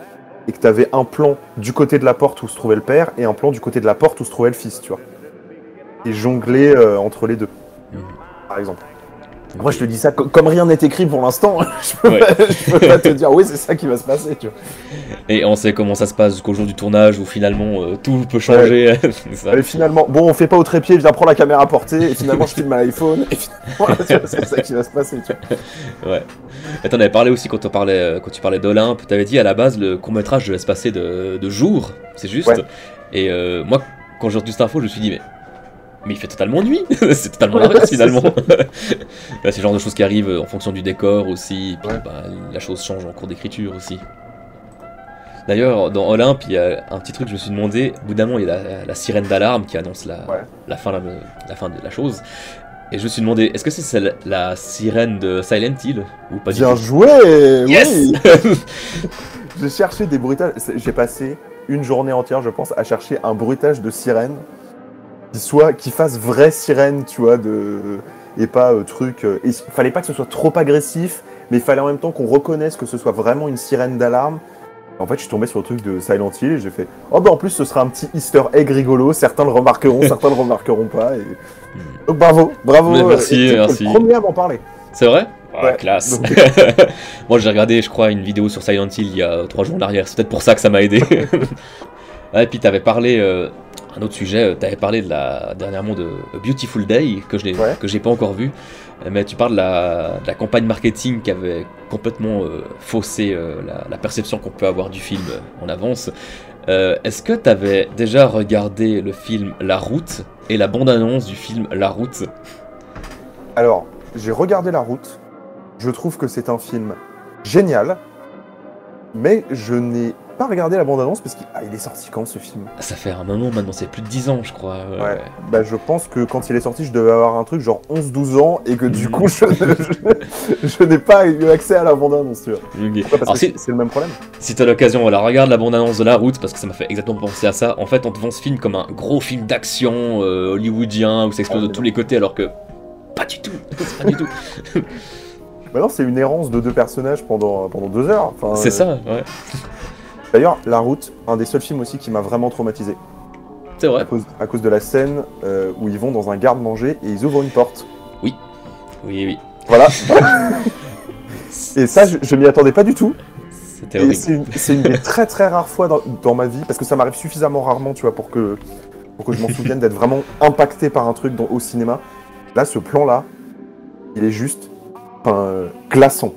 et que tu avais un plan du côté de la porte où se trouvait le père et un plan du côté de la porte où se trouvait le fils, tu vois. Et jongler entre les deux, par exemple. Moi, je te dis ça, comme rien n'est écrit pour l'instant, je peux pas te dire oui, c'est ça qui va se passer, tu vois. Et on sait comment ça se passe jusqu'au jour du tournage où finalement tout peut changer. Ouais. Ça. Et finalement, bon, on fait pas au trépied, je viens prendre la caméra portée, et finalement je filme à l'iPhone, et finalement, c'est ça qui va se passer, tu vois. Ouais. Et t'en avais parlé aussi quand tu parlais d'Olympe, t'avais dit à la base le court-métrage devait se passer de jours, c'est juste. Ouais. Et moi, quand j'ai entendu cette info, je me suis dit, mais il fait totalement nuit, c'est totalement l'inverse finalement. C'est le genre de choses qui arrivent en fonction du décor aussi, et puis la chose change en cours d'écriture aussi. D'ailleurs, dans Olympe, il y a un petit truc que je me suis demandé, au bout d'un moment, il y a la sirène d'alarme qui annonce la fin de la chose. Et je me suis demandé, est-ce que c'est la sirène de Silent Hill ou pas du tout? Bien joué. Yes. Oui. J'ai cherché des bruitages, j'ai passé une journée entière, je pense, à chercher un bruitage de sirène qui fasse vraie sirène, tu vois, et pas truc... Il fallait pas que ce soit trop agressif, mais il fallait en même temps qu'on reconnaisse que ce soit vraiment une sirène d'alarme. En fait, je suis tombé sur le truc de Silent Hill et j'ai fait oh bah en plus ce sera un petit Easter egg rigolo, certains le remarqueront, certains ne le remarqueront pas. Et... Donc bravo. Mais merci, et merci. le premier à m'en parler. C'est vrai? Ah, Ouais. classe. Donc, Moi j'ai regardé, je crois, une vidéo sur Silent Hill il y a 3 jours en arrière. C'est peut-être pour ça que ça m'a aidé. Ouais, et puis t'avais parlé, un autre sujet, t'avais parlé dernièrement de A Beautiful Day, que j'ai pas encore vu. Mais tu parles de la campagne marketing qui avait complètement faussé la perception qu'on peut avoir du film en avance. Est-ce que t'avais déjà regardé le film La Route et la bande-annonce du film La Route? alors, j'ai regardé La Route. Je trouve que c'est un film génial, mais je n'ai pas regardé la bande-annonce parce qu'il est sorti quand ce film? Ça fait un moment maintenant, c'est plus de 10 ans je crois. Ouais. Bah, je pense que quand il est sorti, je devais avoir un truc genre 11-12 ans et que du coup, je n'ai pas eu accès à la bande-annonce. Tu vois. Ok. Pourquoi? Parce Alors, que c'est le même problème. si t'as l'occasion, voilà, regarde la bande-annonce de La Route parce que ça m'a fait exactement penser à ça. En fait, on te vend ce film comme un gros film d'action hollywoodien où ça explose de tous les côtés alors que pas du tout. C'est pas du tout. Bah non, c'est une errance de deux personnages pendant 2 heures. Enfin, C'est ça, ouais. D'ailleurs, La Route, un des seuls films aussi qui m'a vraiment traumatisé. C'est vrai. À cause de la scène où ils vont dans un garde-manger et ils ouvrent une porte. Oui. Oui, oui. Voilà. Et ça, je m'y attendais pas du tout. C'était Et horrible. c'est une des très très rares fois dans ma vie, parce que ça m'arrive suffisamment rarement, tu vois, pour que je m'en souvienne d'être vraiment impacté par un truc au cinéma. Là, ce plan-là, il est juste glaçant.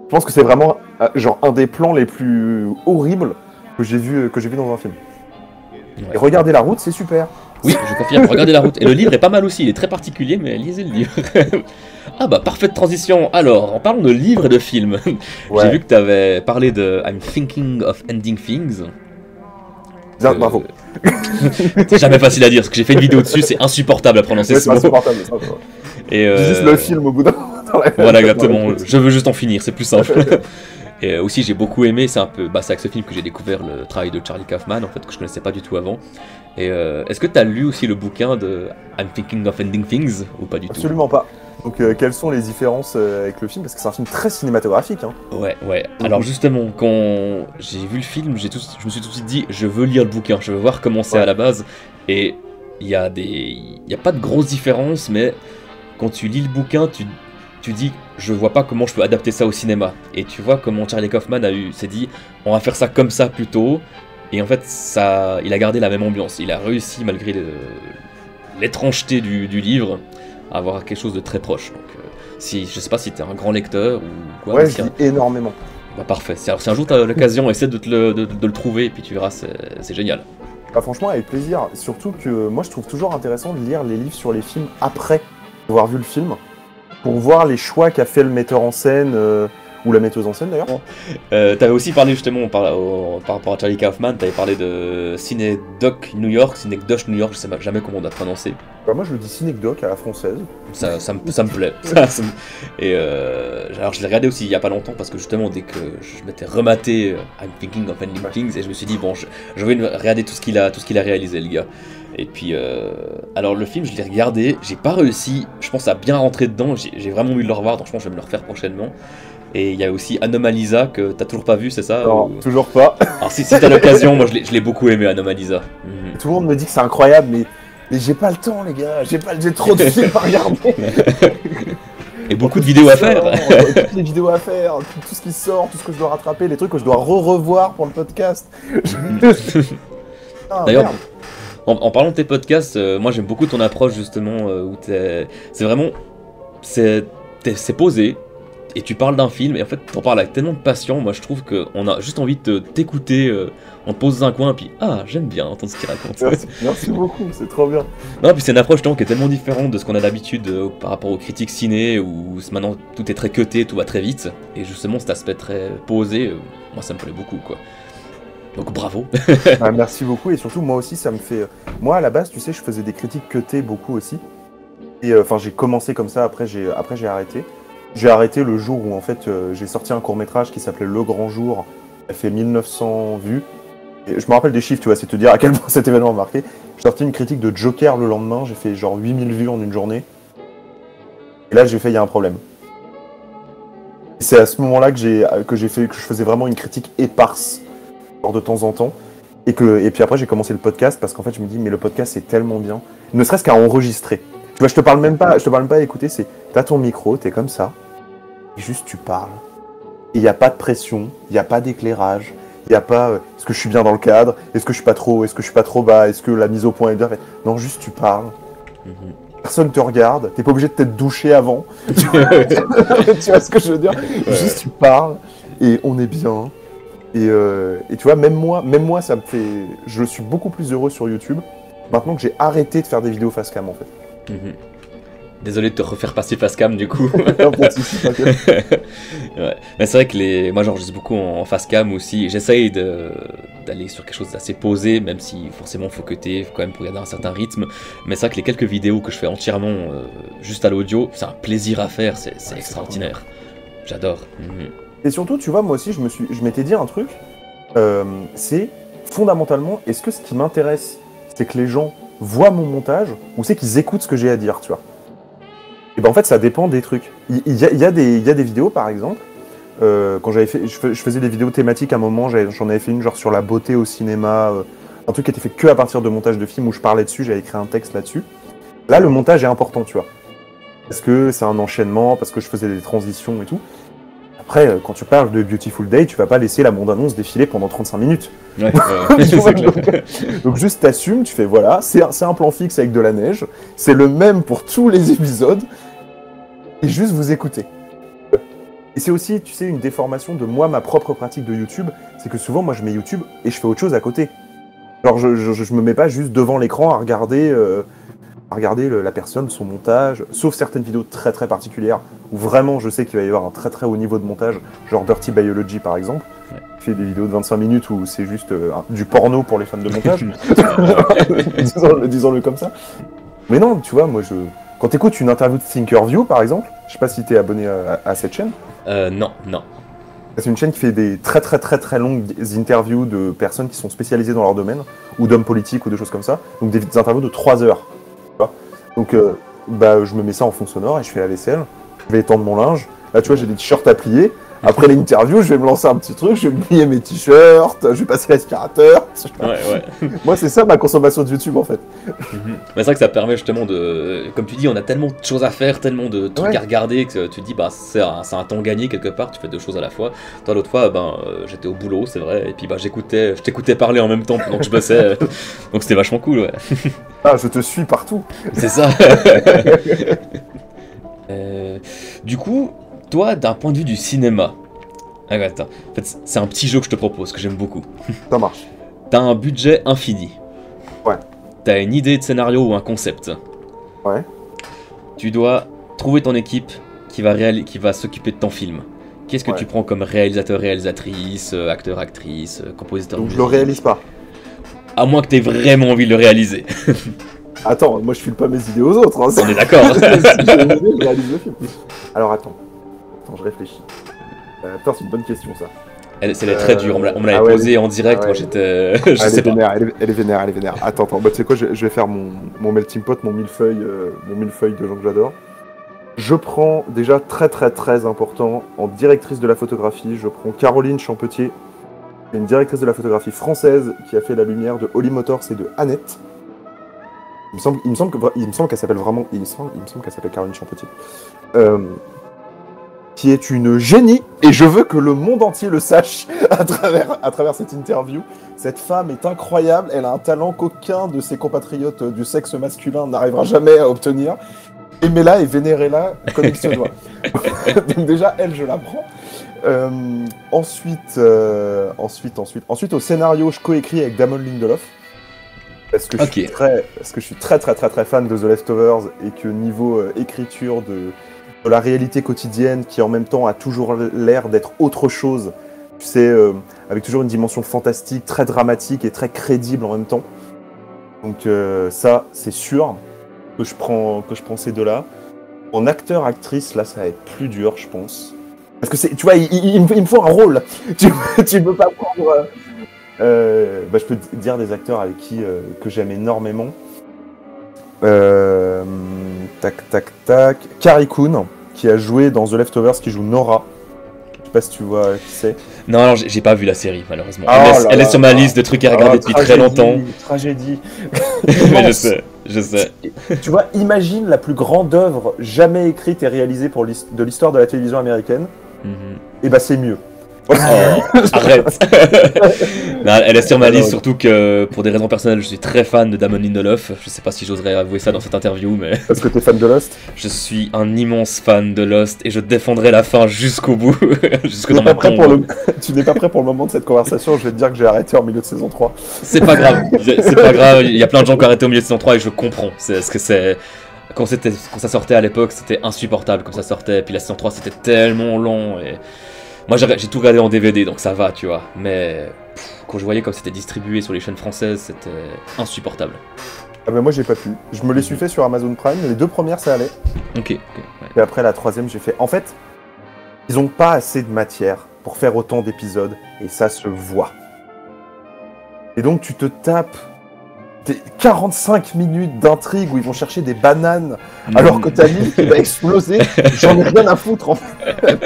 Je pense que c'est vraiment genre un des plans les plus horribles que j'ai vu dans un film. Ouais. Et regardez La Route, c'est super. Oui, je confirme, regardez La Route. Et le livre est pas mal aussi, il est très particulier, mais lisez le livre. Ah bah, parfaite transition. Alors, en parlant de livres et de films, Ouais. j'ai vu que t'avais parlé de I'm Thinking of Ending Things. Bien, bravo. C'est jamais facile à dire, parce que j'ai fait une vidéo dessus, c'est insupportable à prononcer Ouais, ce c'est mot. insupportable. Ça. Et Juste le film au bout d'un moment. Voilà, exactement. Je veux juste en finir, c'est plus simple. Et aussi, j'ai beaucoup aimé, c'est avec ce film que j'ai découvert le travail de Charlie Kaufman, en fait, que je connaissais pas du tout avant. Et est-ce que t'as lu aussi le bouquin de I'm Thinking of Ending Things, ou pas du tout? Absolument pas. Donc, quelles sont les différences avec le film? Parce que c'est un film très cinématographique. Hein. Ouais. Alors justement, quand j'ai vu le film, je me suis tout de suite dit, je veux lire le bouquin, je veux voir comment c'est à la base. Et il y a pas de grosses différences, mais quand tu lis le bouquin, tu dis, je vois pas comment je peux adapter ça au cinéma. Et tu vois comment Charlie Kaufman s'est dit, on va faire ça comme ça plutôt. Et en fait, il a gardé la même ambiance. Il a réussi, malgré l'étrangeté du livre, à avoir quelque chose de très proche. Donc, je sais pas si t'es un grand lecteur ou quoi. Ouais, je lis énormément. Bah parfait. Si un jour t'as l'occasion, essaie de le trouver et puis tu verras, c'est génial. Bah, franchement, avec plaisir. Surtout que moi, je trouve toujours intéressant de lire les livres sur les films après avoir vu le film, pour voir les choix qu'a fait le metteur en scène, ou la metteuse en scène d'ailleurs. T'avais aussi parlé justement par rapport à Charlie Kaufman, t'avais parlé de Cinedoc New York, Cinecdoc New York, je sais jamais comment on doit prononcer. Bah, moi, je le dis Cinecdoc à la française. Ça me plaît. Et alors je l'ai regardé aussi il y a pas longtemps parce que justement dès que je m'étais rematé I'm Thinking of Ending Things et je me suis dit bon je vais regarder tout ce qu'il a réalisé le gars. Et puis alors le film je l'ai regardé, j'ai pas réussi je pense à bien rentrer dedans, j'ai vraiment envie de le revoir donc je pense que je vais me le refaire prochainement. Et il y a aussi Anomalisa que t'as toujours pas vu, c'est ça? Non, toujours pas. Alors si t'as l'occasion, moi je l'ai beaucoup aimé Anomalisa. Tout le monde me dit que c'est incroyable, mais j'ai pas le temps, les gars. J'ai trop de films à regarder. Et beaucoup de vidéos à faire. Toutes les vidéos à faire, tout ce qui sort, tout ce que je dois rattraper, les trucs que je dois revoir pour le podcast. Ah, D'ailleurs, merde. en parlant de tes podcasts, moi j'aime beaucoup ton approche justement où c'est vraiment c'est posé et tu parles d'un film et en fait t'en parles avec tellement de passion. Moi je trouve qu'on a juste envie de t'écouter, on te pose dans un coin puis j'aime bien entendre ce qu'il raconte. Merci beaucoup, c'est trop bien. Non, puis c'est une approche qui est tellement différente de ce qu'on a d'habitude par rapport aux critiques ciné où maintenant tout est très cuté, tout va très vite et justement cet aspect très posé, moi ça me plaît beaucoup quoi. Donc bravo. Ah, merci beaucoup et surtout moi aussi ça me fait... Moi à la base tu sais je faisais des critiques cutées beaucoup aussi. Et enfin j'ai commencé comme ça, après j'ai arrêté. J'ai arrêté le jour où en fait j'ai sorti un court-métrage qui s'appelait Le Grand Jour. Il a fait 1900 vues. Et je me rappelle des chiffres, tu vois, c'est te dire à quel point cet événement a marqué. J'ai sorti une critique de Joker le lendemain, j'ai fait genre 8000 vues en une journée. Et là j'ai fait il y a un problème. Et c'est à ce moment-là que je faisais vraiment une critique éparse genre de temps en temps. Et puis après, j'ai commencé le podcast parce qu'en fait, je me dis, mais le podcast, c'est tellement bien. Ne serait-ce qu'à enregistrer. Tu vois, je te parle même pas à écouter, t'as ton micro, t'es comme ça, et juste tu parles. Et il n'y a pas de pression, il n'y a pas d'éclairage, il n'y a pas est-ce que je suis bien dans le cadre, est-ce que je suis pas trop, est-ce que je suis pas trop bas, est-ce que la mise au point est bien faite. Non, juste tu parles. Personne te regarde, t'es pas obligé de t'être douché avant. Tu vois ce que je veux dire? Juste tu parles, et on est bien. Et tu vois, même moi, ça me fait. Je suis beaucoup plus heureux sur YouTube maintenant que j'ai arrêté de faire des vidéos face cam en fait. Désolé de te refaire passer face cam du coup. Ouais. Mais c'est vrai que moi j'enregistre beaucoup en face cam aussi. J'essaye d'aller sur quelque chose d'assez posé, même si forcément faut cutter quand même pour garder un certain rythme. Mais c'est vrai que les quelques vidéos que je fais entièrement juste à l'audio, c'est un plaisir à faire, c'est extraordinaire. J'adore. Et surtout, tu vois, moi aussi, je m'étais dit un truc. C'est fondamentalement, est-ce que ce qui m'intéresse, c'est que les gens voient mon montage ou c'est qu'ils écoutent ce que j'ai à dire, tu vois? Et ben en fait, ça dépend des trucs. Il y a des vidéos, par exemple, quand j'avais fait, je faisais des vidéos thématiques à un moment, j'en avais fait une genre sur la beauté au cinéma, un truc qui était fait que à partir de montage de films où je parlais dessus, j'avais écrit un texte là-dessus. Là, le montage est important, tu vois. Parce que c'est un enchaînement, parce que je faisais des transitions et tout. Après, quand tu parles de Beautiful Day, tu vas pas laisser la bande-annonce défiler pendant 35 minutes. Ouais, donc juste t'assumes, tu fais voilà, c'est un plan fixe avec de la neige, c'est le même pour tous les épisodes, et juste vous écoutez. Et c'est aussi, tu sais, une déformation de moi, ma propre pratique de YouTube, c'est que souvent, moi, je mets YouTube et je fais autre chose à côté. Genre, je me mets pas juste devant l'écran à regarder la personne, son montage, sauf certaines vidéos très très particulières, où vraiment je sais qu'il va y avoir un très très haut niveau de montage, genre Dirty Biology par exemple, qui fait des vidéos de 25 minutes où c'est juste du porno pour les fans de montage, disons-le comme ça. Mais non, tu vois, moi quand t'écoutes une interview de Thinkerview par exemple, je sais pas si t'es abonné à cette chaîne. Non. C'est une chaîne qui fait des très très très très longues interviews de personnes qui sont spécialisées dans leur domaine, ou d'hommes politiques ou de choses comme ça, donc des interviews de 3 heures. Donc je me mets ça en fond sonore et je fais la vaisselle, je vais étendre mon linge. Là tu vois j'ai des t-shirts à plier. Après l'interview je vais me lancer un petit truc, je vais plier mes t-shirts, je vais passer l'aspirateur. Ouais. Moi c'est ça ma consommation de YouTube en fait. Mais c'est vrai que ça permet justement de... Comme tu dis, on a tellement de choses à faire, tellement de trucs à regarder que tu te dis bah c'est un temps gagné quelque part, tu fais 2 choses à la fois. Toi l'autre fois j'étais au boulot c'est vrai, et puis je t'écoutais parler en même temps pendant que je bossais. Donc c'était vachement cool, ouais. Ah je te suis partout. C'est ça. Du coup, toi d'un point de vue du cinéma, attends, en fait c'est un petit jeu que je te propose, que j'aime beaucoup. Ça marche. T'as un budget infini. Ouais. T'as une idée de scénario ou un concept. Ouais. Tu dois trouver ton équipe qui va s'occuper de ton film. Qu'est-ce que tu prends comme réalisateur, réalisatrice, acteur, actrice, compositeur? Donc je le réalise pas. À moins que t'aies vraiment envie de le réaliser. Attends, moi je file pas mes idées aux autres. Hein, on est d'accord. Si j'ai une idée, je réalise le film. Alors attends, je réfléchis. Putain, c'est une bonne question ça. C'est très dur, on me l'avait posé en direct, moi j'étais... je sais pas. Elle est vénère. Attends, tu sais quoi, je vais faire mon melting pot, mon millefeuille de gens que j'adore. Je prends déjà très très très important, en directrice de la photographie, je prends Caroline Champetier, une directrice de la photographie française qui a fait la lumière de Holly Motors et de Annette. Il me semble qu'elle s'appelle vraiment... Il me semble qu'elle s'appelle Caroline Champetier. Qui est une génie, et je veux que le monde entier le sache à travers cette interview. Cette femme est incroyable, elle a un talent qu'aucun de ses compatriotes du sexe masculin n'arrivera jamais à obtenir. Aimez-la et vénérez-la comme il se doit. Donc déjà, elle, je la prends. Ensuite, au scénario, je coécris avec Damon Lindelof. Parce que je suis très fan de The Leftovers, et que niveau écriture de la réalité quotidienne, qui en même temps a toujours l'air d'être autre chose, tu sais, avec toujours une dimension fantastique, très dramatique et très crédible en même temps. Donc ça, c'est sûr que je prends ces deux-là. En acteur-actrice, là, ça va être plus dur, je pense. Parce que tu vois, il me faut un rôle. Tu peux pas prendre... je peux te dire des acteurs avec qui que j'aime énormément. Carrie Coon, qui a joué dans The Leftovers, qui joue Nora. sais pas si tu vois qui c'est. Non, alors j'ai pas vu la série, malheureusement. Oh Elle est sur ma liste de trucs à regarder depuis très longtemps. Tragédie. Mais je sais. Tu vois, imagine la plus grande œuvre jamais écrite et réalisée de l'histoire de la télévision américaine. Et bah c'est mieux. Oh, arrête. Non, elle est sur ma liste, surtout que pour des raisons personnelles, je suis très fan de Damon Lindelof. Je sais pas si j'oserais avouer ça dans cette interview, mais... Parce que t'es fan de Lost? Je suis un immense fan de Lost et je défendrai la fin jusqu'au bout, jusque dans ma tombe. Tu n'es pas prêt pour le moment de cette conversation, je vais te dire que j'ai arrêté en milieu de saison 3. C'est pas grave, c'est pas grave, il y a plein de gens qui ont arrêté au milieu de saison 3 et je comprends. Quand ça sortait à l'époque, c'était insupportable comme ça sortait, puis la saison 3 c'était tellement long et... Moi j'ai tout regardé en DVD donc ça va, tu vois, mais quand je voyais comme c'était distribué sur les chaînes françaises, c'était insupportable. Ah bah moi j'ai pas pu, je me les suis fait sur Amazon Prime, les 2 premières ça allait. Ok. Ouais. Et après la 3e j'ai fait... En fait, ils ont pas assez de matière pour faire autant d'épisodes, et ça se voit. Et donc tu te tapes des 45 minutes d'intrigue où ils vont chercher des bananes alors que ta vie va exploser. J'en ai rien à foutre en fait.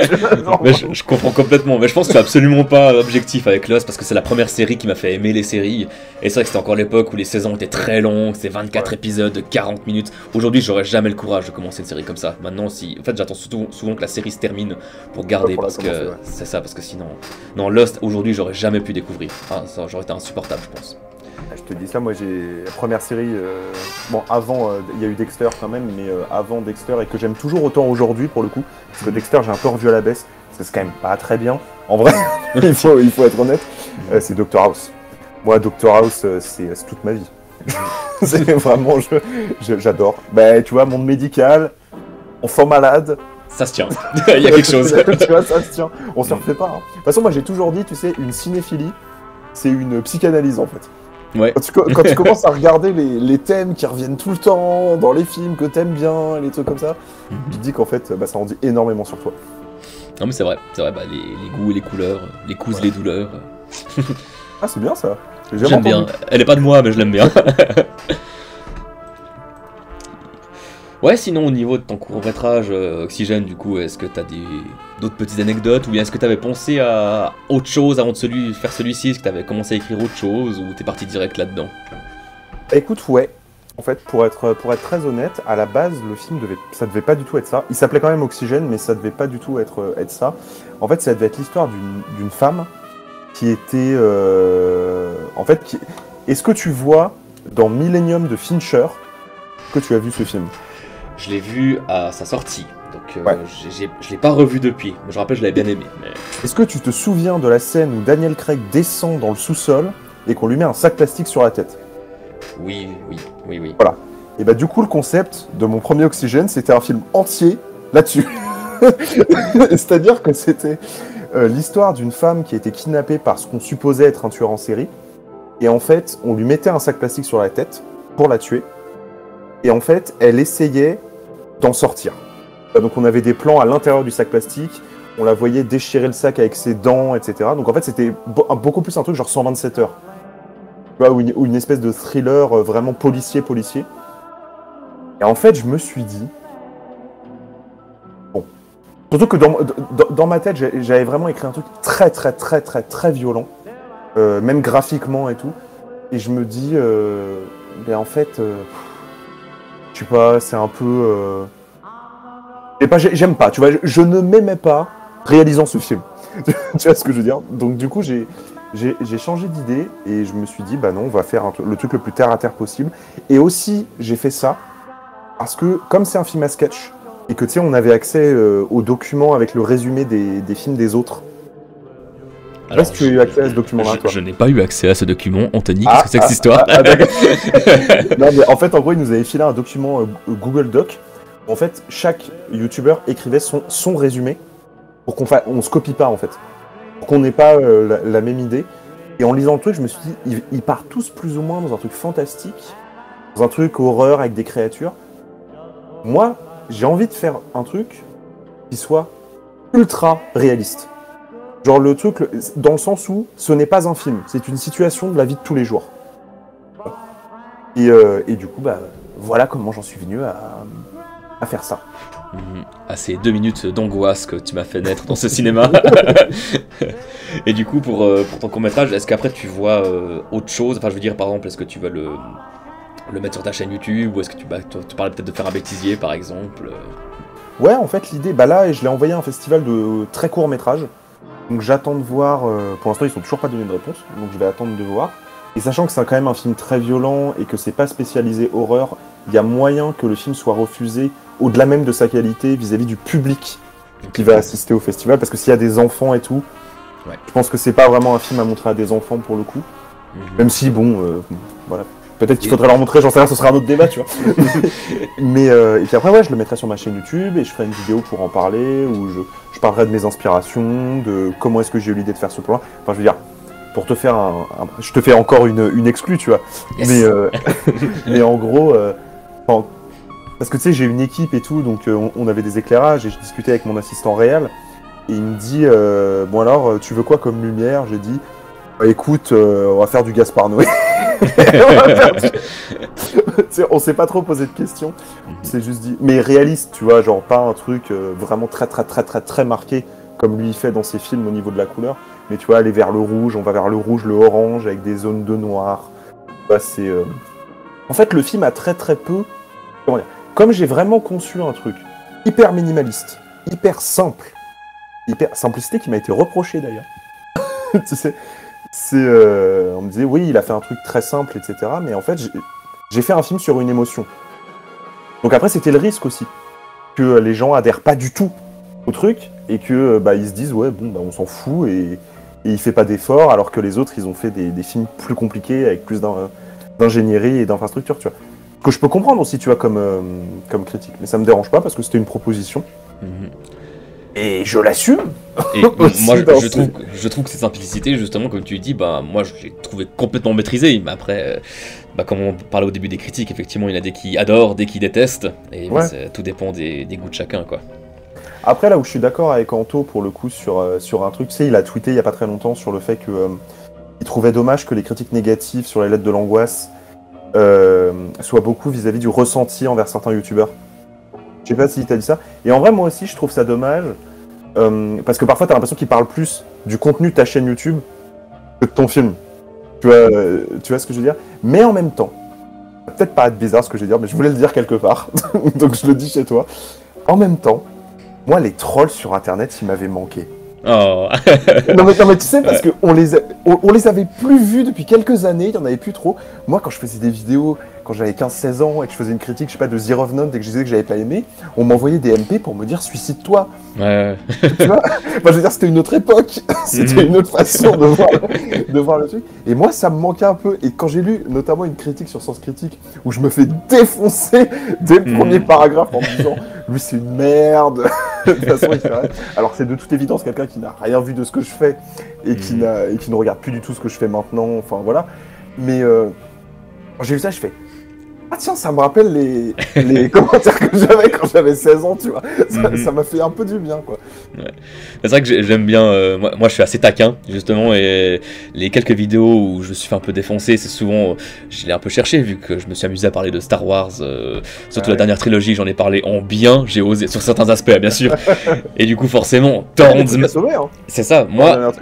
Mais je comprends complètement, mais je pense que je suis absolument pas objectif avec Lost parce que c'est la première série qui m'a fait aimer les séries. Et c'est vrai que c'était encore l'époque où les saisons étaient très longues, c'était 24 épisodes de 40 minutes. Aujourd'hui, j'aurais jamais le courage de commencer une série comme ça. Maintenant, en fait, j'attends souvent que la série se termine pour garder parce que c'est ça, parce que sinon, non, Lost aujourd'hui, j'aurais jamais pu découvrir. Enfin, ça j'aurais été insupportable, je pense. Je te dis ça, moi j'ai la première série, bon avant, il y a eu Dexter quand même, mais avant Dexter, et que j'aime toujours autant aujourd'hui pour le coup, parce que Dexter j'ai un peu revu à la baisse, parce que c'est quand même pas très bien, en vrai, il faut être honnête, c'est Dr House. Moi Dr House, c'est toute ma vie. C'est vraiment, j'adore. Bah tu vois, monde médical, enfant malade... Ça se tient, il y a quelque chose. Tu vois, ça se tient, on se refait pas. Hein. De toute façon, moi j'ai toujours dit, tu sais, une cinéphilie, c'est une psychanalyse en fait. Ouais. Quand tu commences à regarder les thèmes qui reviennent tout le temps dans les films que t'aimes bien, les trucs comme ça, tu te dis qu'en fait, ça en dit énormément sur toi. Non mais c'est vrai, bah, les goûts et les couleurs, les coups et les douleurs. Ah c'est bien ça. J'aime bien. Elle est pas de moi, mais je l'aime bien. Ouais, sinon au niveau de ton court-métrage Oxygène, du coup, est-ce que t'as d'autres petites anecdotes, ou bien est-ce que t'avais pensé à autre chose avant de faire celui-ci, est-ce que t'avais commencé à écrire autre chose, ou t'es parti direct là-dedans? Écoute, ouais. En fait, pour être très honnête, à la base, le film ça devait pas du tout être ça. Il s'appelait quand même Oxygène, mais ça devait pas du tout être ça. En fait, ça devait être l'histoire d'une femme qui était... En fait, est-ce que tu vois dans Millennium de Fincher que tu as vu ce film? Je l'ai vu à sa sortie, donc ouais. Je l'ai pas revu depuis, mais je rappelle je l'avais bien aimé. Mais... Est-ce que tu te souviens de la scène où Daniel Craig descend dans le sous-sol et qu'on lui met un sac plastique sur la tête? Oui. Voilà. Et bah du coup le concept de mon premier Oxygène, c'était un film entier là-dessus. C'est-à-dire que c'était l'histoire d'une femme qui a été kidnappée par ce qu'on supposait être un tueur en série, et en fait on lui mettait un sac plastique sur la tête pour la tuer, et en fait elle essayait d'en sortir. Donc on avait des plans à l'intérieur du sac plastique, on la voyait déchirer le sac avec ses dents, etc. Donc en fait c'était beaucoup plus un truc genre 127 heures. Tu vois, ou une espèce de thriller vraiment policier. Et en fait je me suis dit... Bon. Surtout que dans ma tête j'avais vraiment écrit un truc très violent. Même graphiquement et tout. Et je me dis... ben en fait... je sais pas, c'est un peu... j'aime pas, tu vois, je ne m'aimais pas réalisant ce film. Tu vois ce que je veux dire? Donc du coup, j'ai changé d'idée et je me suis dit, bah non, on va faire le truc le plus terre-à-terre possible. Et aussi, j'ai fait ça parce que, comme c'est un film à sketch, et que, tu sais, on avait accès aux documents avec le résumé des films des autres. Alors, est-ce que tu as eu accès à ce document-là, toi? Je n'ai pas eu accès à ce document. Anthony, qu'est-ce que c'est que cette histoire? Non, mais en fait, en gros, il nous avait filé un document Google Doc. En fait, chaque youtubeur écrivait son résumé pour qu'on se copie pas, en fait. Pour qu'on n'ait pas la même idée. Et en lisant le truc, je me suis dit, ils partent tous plus ou moins dans un truc fantastique, dans un truc horreur avec des créatures. Moi, j'ai envie de faire un truc qui soit ultra réaliste. Genre le truc, dans le sens où ce n'est pas un film, c'est une situation de la vie de tous les jours. Et du coup, bah, voilà comment j'en suis venu à faire ça. À ces 2 minutes d'angoisse que tu m'as fait naître dans ce cinéma. Et du coup, pour ton court-métrage, est-ce qu'après tu vois autre chose? Enfin, je veux dire, par exemple, est-ce que tu vas le mettre sur ta chaîne YouTube, ou est-ce que tu parlais peut-être de faire un bêtisier, par exemple? Ouais, en fait, l'idée, bah là, je l'ai envoyé à un festival de très court métrage. Donc j'attends de voir. Pour l'instant, ils sont toujours pas donné de réponse, donc je vais attendre de voir. Et sachant que c'est quand même un film très violent et que c'est pas spécialisé horreur, il y a moyen que le film soit refusé, au-delà même de sa qualité, vis-à-vis du public qui va assister au festival. Parce que s'il y a des enfants et tout, Ouais. je pense que c'est pas vraiment un film à montrer à des enfants pour le coup. Même si, bon, voilà. Peut-être qu'il faudrait leur montrer, j'en sais rien, ce sera un autre débat, tu vois. Mais, et puis après, ouais, je le mettrai sur ma chaîne YouTube et je ferai une vidéo pour en parler, où je parlerai de mes inspirations, de comment est-ce que j'ai eu l'idée de faire ce plan. Enfin, je veux dire, pour te faire je te fais encore une exclue, tu vois. Yes. Mais en gros, parce que tu sais, j'ai une équipe et tout, donc on avait des éclairages et je discutais avec mon assistant réel. Et il me dit, bon alors, tu veux quoi comme lumière? J'ai dit, bah, écoute, on va faire du Gaspard Noé. On s'est pas trop posé de questions. C'est juste dit, mais réaliste, tu vois, genre pas un truc vraiment très marqué comme lui il fait dans ses films au niveau de la couleur. Mais tu vois, aller vers le rouge, on va vers le rouge, le orange avec des zones de noir. Bah, c'est. En fait, le film a très peu. Comment dire? Comme j'ai vraiment conçu un truc hyper minimaliste, hyper simple, hyper simplicité qui m'a été reprochée d'ailleurs. Tu sais, on me disait oui, il a fait un truc très simple, etc. Mais en fait, j'ai fait un film sur une émotion. Donc après, c'était le risque aussi que les gens adhèrent pas du tout au truc et que bah ils se disent ouais bon bah on s'en fout et il fait pas d'efforts alors que les autres ils ont fait des films plus compliqués avec plus d'ingénierie et d'infrastructure, tu vois. Que je peux comprendre aussi, tu vois, comme critique, mais ça me dérange pas parce que c'était une proposition. Et je l'assume. Et moi, je trouve que cette simplicité, justement, comme tu dis, bah, moi, je l'ai trouvé complètement maîtrisé. Mais après, bah, comme on parlait au début des critiques, effectivement, il y en a des qui adorent, des qui détestent. Et Ouais. tout dépend des goûts de chacun, quoi. Après, là où je suis d'accord avec Anto, pour le coup, sur un truc, tu sais, il a tweeté il y a pas très longtemps sur le fait que il trouvait dommage que les critiques négatives sur les lettres de l'angoisse soient beaucoup vis-à-vis du ressenti envers certains youtubeurs. Je sais pas si t'as dit ça. Et en vrai, moi aussi, je trouve ça dommage. Parce que parfois, t'as l'impression qu'il parle plus du contenu de ta chaîne YouTube que de ton film. Tu vois ce que je veux dire? Mais en même temps, ça va peut-être paraître bizarre ce que je vais dire, mais je voulais le dire quelque part. Donc je le dis chez toi. En même temps, moi, les trolls sur Internet, ils m'avaient manqué. Oh. non mais tu sais, parce qu'on les avait plus vus depuis quelques années, il n'y en avait plus trop. Moi, quand je faisais des vidéos, quand j'avais 15-16 ans et que je faisais une critique, je sais pas, de Zero of None, dès que je disais que j'avais pas aimé, on m'envoyait des MP pour me dire suicide-toi. Ouais. Tu vois? Enfin, je veux dire, c'était une autre époque, c'était une autre façon de voir le truc. Et moi, ça me manquait un peu. Et quand j'ai lu notamment une critique sur Sens Critique, où je me fais défoncer dès le premier paragraphe en me disant lui, c'est une merde. De toute façon, il fait rien. Alors, c'est de toute évidence quelqu'un qui n'a rien vu de ce que je fais et qui ne regarde plus du tout ce que je fais maintenant. Enfin, voilà. Mais quand j'ai vu ça, je fais ah tiens, ça me rappelle les commentaires que j'avais quand j'avais 16 ans, tu vois. Ça m'a fait un peu du bien, quoi. Ouais. C'est vrai que j'aime bien, moi je suis assez taquin justement, et les quelques vidéos où je me suis fait un peu défoncer, c'est souvent, je l'ai un peu cherché vu que je me suis amusé à parler de Star Wars, surtout la dernière trilogie, j'en ai parlé en bien, j'ai osé sur certains aspects bien sûr, et du coup forcément, sauvé, hein. C'est ça, moi,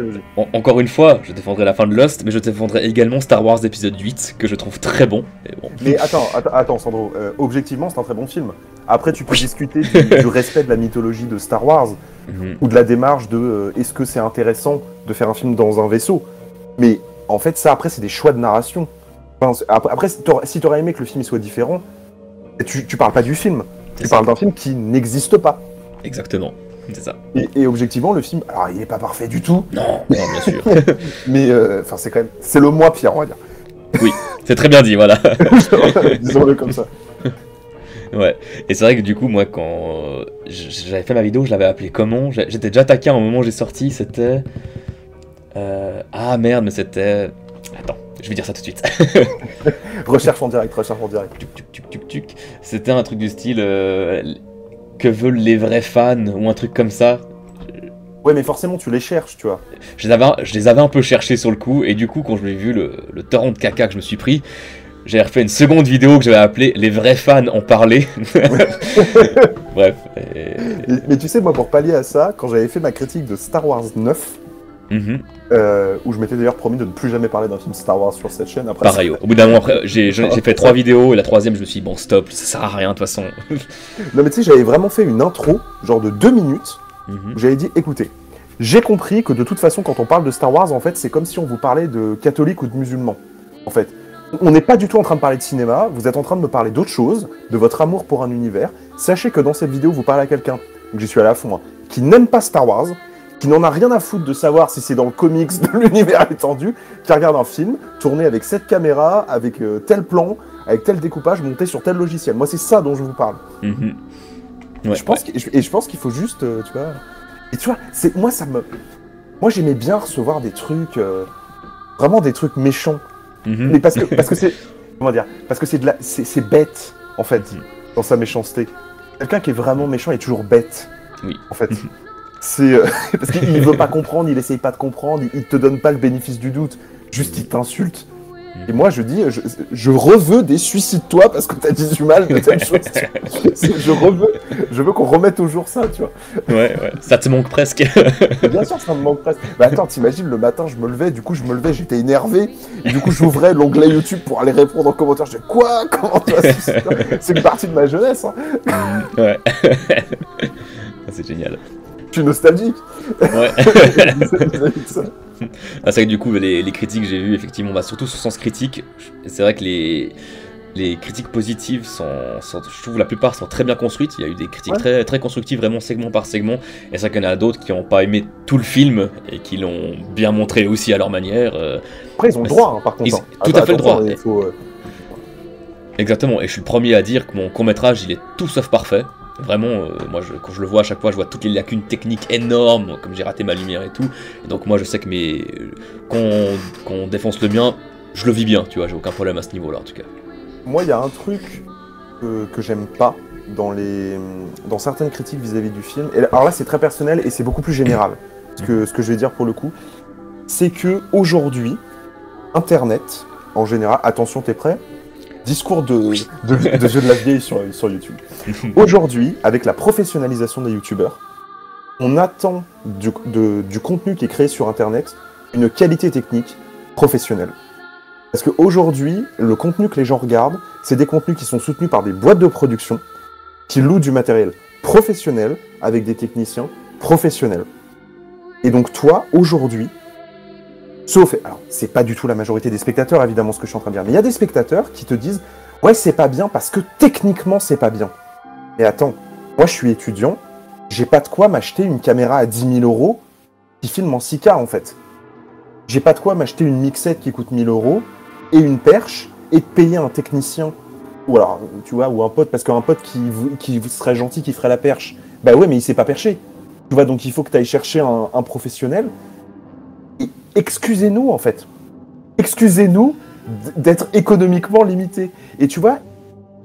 encore une fois, je défendrai la fin de Lost, mais je défendrai également Star Wars épisode 8, que je trouve très bon. Bon. Mais attends Sandro, objectivement c'est un très bon film. Après tu peux discuter du respect de la mythologie de Star Wars, ou de la démarche de est-ce que c'est intéressant de faire un film dans un vaisseau. Mais en fait ça après c'est des choix de narration. Enfin, après si t'aurais aimé que le film soit différent, tu parles pas du film, tu parles d'un film qui n'existe pas. Exactement, c'est ça. Et objectivement le film, alors il est pas parfait du tout. Non, bien sûr. Mais enfin c'est quand même, c'est le moins pire on va dire. Oui, c'est très bien dit, voilà. Disons-le comme ça. Ouais, et c'est vrai que du coup, moi, quand j'avais fait ma vidéo, je l'avais appelé comment? J'étais déjà taquin au moment où j'ai sorti, c'était... Ah merde, mais c'était... Attends, je vais dire ça tout de suite. Recherche en direct. C'était un truc du style... que veulent les vrais fans, ou un truc comme ça. Ouais, mais forcément, tu les cherches, tu vois. Je les avais un peu cherchés sur le coup, et du coup, quand je l'ai vu, le torrent de caca que je me suis pris, j'ai refait une seconde vidéo que j'avais appelée Les vrais fans en parlaient. Bref. Mais tu sais, moi, pour pallier à ça, quand j'avais fait ma critique de Star Wars 9, où je m'étais d'ailleurs promis de ne plus jamais parler d'un film Star Wars sur cette chaîne. Après, pareil, au bout d'un moment, après, j'ai fait 3 vidéos, et la troisième, je me suis dit, bon, stop, ça sert à rien, de toute façon. Non, mais tu sais, j'avais vraiment fait une intro, genre de 2 minutes, où j'avais dit, écoutez, j'ai compris que de toute façon, quand on parle de Star Wars, en fait, c'est comme si on vous parlait de catholiques ou de musulmans. En fait, on n'est pas du tout en train de parler de cinéma, vous êtes en train de me parler d'autre chose, de votre amour pour un univers. Sachez que dans cette vidéo, vous parlez à quelqu'un, donc j'y suis allé à fond, hein, qui n'aime pas Star Wars, qui n'en a rien à foutre de savoir si c'est dans le comics de l'univers étendu, qui regarde un film tourné avec cette caméra, avec tel plan, avec tel découpage, monté sur tel logiciel. Moi, c'est ça dont je vous parle. Ouais, je pense qu'il faut juste, tu vois... Et tu vois, moi, j'aimais bien recevoir des trucs... vraiment des trucs méchants. Mais parce que c'est... Comment dire? Parce que c'est bête, en fait, dans sa méchanceté. Quelqu'un qui est vraiment méchant est toujours bête, en fait. C'est parce qu'il veut pas comprendre, il essaye pas de comprendre, il te donne pas le bénéfice du doute, juste il t'insulte. Et moi je dis, je reveux des suicide-toi parce que t'as dit du mal de telle chose. Je veux qu'on remette au jour ça, tu vois. Ouais, ça te manque presque. Bien sûr, ça me manque presque. Bah attends, t'imagines, le matin je me levais, j'étais énervé, et du coup j'ouvrais l'onglet YouTube pour aller répondre en commentaire. Je dis quoi? Comment toi? C'est une partie de ma jeunesse. Hein. Ouais. C'est génial. Je suis nostalgique. Ouais. C'est vrai que du coup, les critiques que j'ai vues, effectivement, surtout sur Sens Critique, c'est vrai que les critiques positives je trouve la plupart sont très bien construites. Il y a eu des critiques très, très constructives, vraiment segment par segment. Et c'est vrai qu'il y en a d'autres qui n'ont pas aimé tout le film et qui l'ont bien montré aussi à leur manière. Après, ils ont le droit, hein, par contre. Tout à fait le droit. Exactement. Et je suis le premier à dire que mon court-métrage, il est tout sauf parfait. Vraiment, moi, quand je le vois à chaque fois, je vois toutes les lacunes techniques énormes, comme j'ai raté ma lumière et tout. Et donc moi, je sais que quand on défonce le mien, je le vis bien, tu vois, j'ai aucun problème à ce niveau-là, en tout cas. Moi, il y a un truc que j'aime pas dans certaines critiques vis-à-vis du film. Et alors là, c'est très personnel et c'est beaucoup plus général. Ce que je vais dire pour le coup, c'est que aujourd'hui, Internet, en général, attention, t'es prêt ? Discours de jeu de la vieille sur YouTube. Aujourd'hui, avec la professionnalisation des youtubeurs, on attend du contenu qui est créé sur Internet une qualité technique professionnelle. Parce qu'aujourd'hui, le contenu que les gens regardent, c'est des contenus qui sont soutenus par des boîtes de production qui louent du matériel professionnel avec des techniciens professionnels. Et donc toi, aujourd'hui, alors c'est pas du tout la majorité des spectateurs, évidemment, ce que je suis en train de dire, mais il y a des spectateurs qui te disent « Ouais, c'est pas bien parce que techniquement, c'est pas bien. » Mais attends, moi je suis étudiant, j'ai pas de quoi m'acheter une caméra à 10 000 € qui filme en 6K, en fait. J'ai pas de quoi m'acheter une mixette qui coûte 1 000 € et une perche et de payer un technicien. Ou alors, tu vois, ou un pote, parce qu'un pote qui serait gentil, qui ferait la perche, bah ouais, mais il sait pas percher. Tu vois, donc il faut que tu ailles chercher un professionnel. Et excusez-nous, en fait. Excusez-nous d'être économiquement limité. Et tu vois,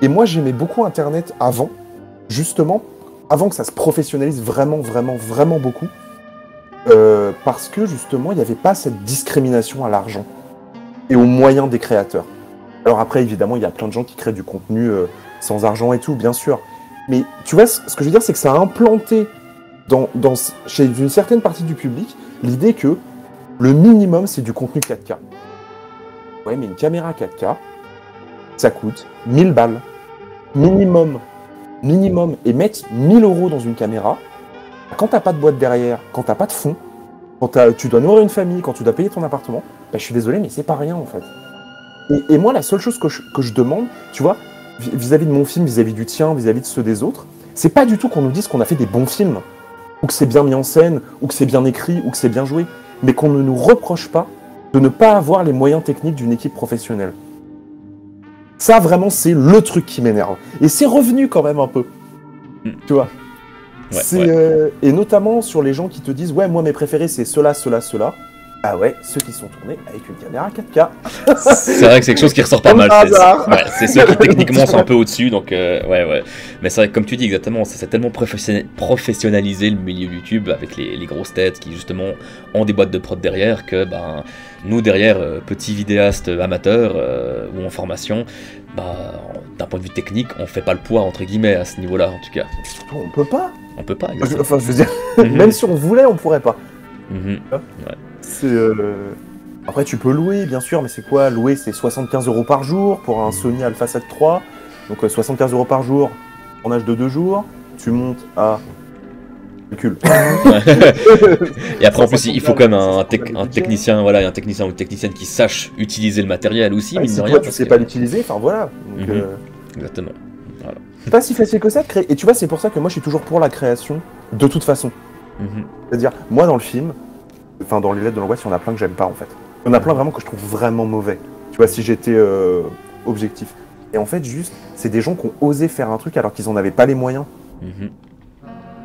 et moi j'aimais beaucoup Internet avant, justement, avant que ça se professionnalise vraiment, vraiment, vraiment beaucoup. Parce que justement, il n'y avait pas cette discrimination à l'argent et aux moyens des créateurs. Alors après, évidemment, il y a plein de gens qui créent du contenu sans argent et tout, bien sûr. Mais tu vois, ce que je veux dire, c'est que ça a implanté chez une certaine partie du public l'idée que le minimum, c'est du contenu 4K. Ouais, mais une caméra 4K, ça coûte 1000 balles. Minimum. Minimum. Et mettre 1000 € dans une caméra, quand t'as pas de boîte derrière, quand t'as pas de fond, quand tu dois nourrir une famille, quand tu dois payer ton appartement, bah, je suis désolé, mais c'est pas rien, en fait. Et moi, la seule chose que je demande, tu vois, vis-à-vis de mon film, vis-à-vis du tien, vis-à-vis de ceux des autres, c'est pas du tout qu'on nous dise qu'on a fait des bons films, ou que c'est bien mis en scène, ou que c'est bien écrit, ou que c'est bien joué, mais qu'on ne nous reproche pas de ne pas avoir les moyens techniques d'une équipe professionnelle. Ça, vraiment, c'est le truc qui m'énerve. Et c'est revenu quand même un peu. Tu vois. Et notamment sur les gens qui te disent « Ouais, moi, mes préférés, c'est cela, cela, cela ». Ah ouais, ceux qui sont tournés avec une caméra 4K. C'est vrai que c'est quelque chose qui ressort pas Comme mal. par C'est hasard. ouais, c'est ceux qui techniquement sont un peu au-dessus, donc ouais. Mais c'est vrai que comme tu dis exactement, ça s'est tellement professionnalisé le milieu YouTube avec les grosses têtes qui justement ont des boîtes de prod derrière que ben nous derrière, petits vidéastes amateurs ou en formation, d'un point de vue technique, on fait pas le poids entre guillemets à ce niveau-là en tout cas. Surtout, on peut pas. On peut pas. Enfin, je veux dire, même si on voulait, on pourrait pas. Ouais. C'est Après, tu peux louer, bien sûr, mais c'est quoi? Louer, c'est 75 € par jour pour un Sony Alpha 7 III. Donc 75 € par jour, en âge de 2 jours. Tu montes à... Calcul. Et après en plus il faut quand même un technicien, voilà, un technicien ou une technicienne qui sache utiliser le matériel aussi, mine si de toi rien. tu sais pas l'utiliser, enfin voilà. Donc, Exactement. Voilà. c'est pas si facile que ça de créer. Et tu vois, c'est pour ça que moi je suis toujours pour la création, de toute façon. C'est-à-dire, moi dans le film, enfin dans les lettres de l'angoisse, il y en a plein que j'aime pas en fait. Il y en a plein vraiment que je trouve vraiment mauvais. Tu vois, si j'étais objectif. Et en fait, juste, c'est des gens qui ont osé faire un truc alors qu'ils en avaient pas les moyens.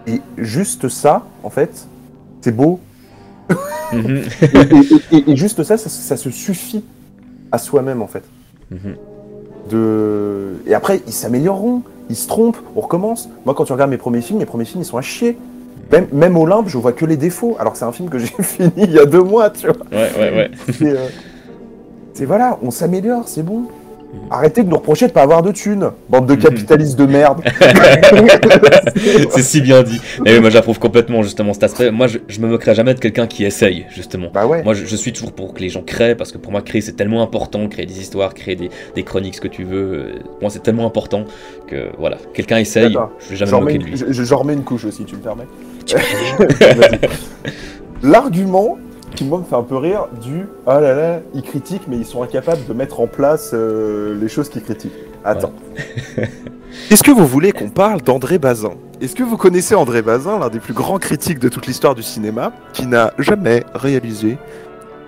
Et juste ça, en fait, c'est beau. et juste ça se suffit à soi-même, en fait. Et après, ils s'amélioreront, ils se trompent, on recommence. Moi, quand tu regardes mes premiers films, ils sont à chier. Même Olympe, je vois que les défauts, alors que c'est un film que j'ai fini il y a 2 mois, tu vois. Ouais. C'est voilà, on s'améliore, c'est bon. Arrêtez de nous reprocher de pas avoir de thunes, bande de capitalistes de merde. C'est si bien dit. Et oui, moi j'approuve complètement justement cet aspect. Moi je me moquerai jamais de quelqu'un qui essaye justement. Bah ouais. Moi je suis toujours pour que les gens créent parce que pour moi créer c'est tellement important, créer des histoires, créer des chroniques, ce que tu veux. Pour moi c'est tellement important que voilà, quelqu'un essaye, je vais jamais me moquer de lui. J'en remets une couche aussi, tu me permets. L'argument qui moi me fait un peu rire du « Ah là là, ils critiquent mais ils sont incapables de mettre en place les choses qu'ils critiquent ». Attends. Ouais. Est-ce que vous voulez qu'on parle d'André Bazin? Est-ce que vous connaissez André Bazin, l'un des plus grands critiques de toute l'histoire du cinéma, qui n'a jamais réalisé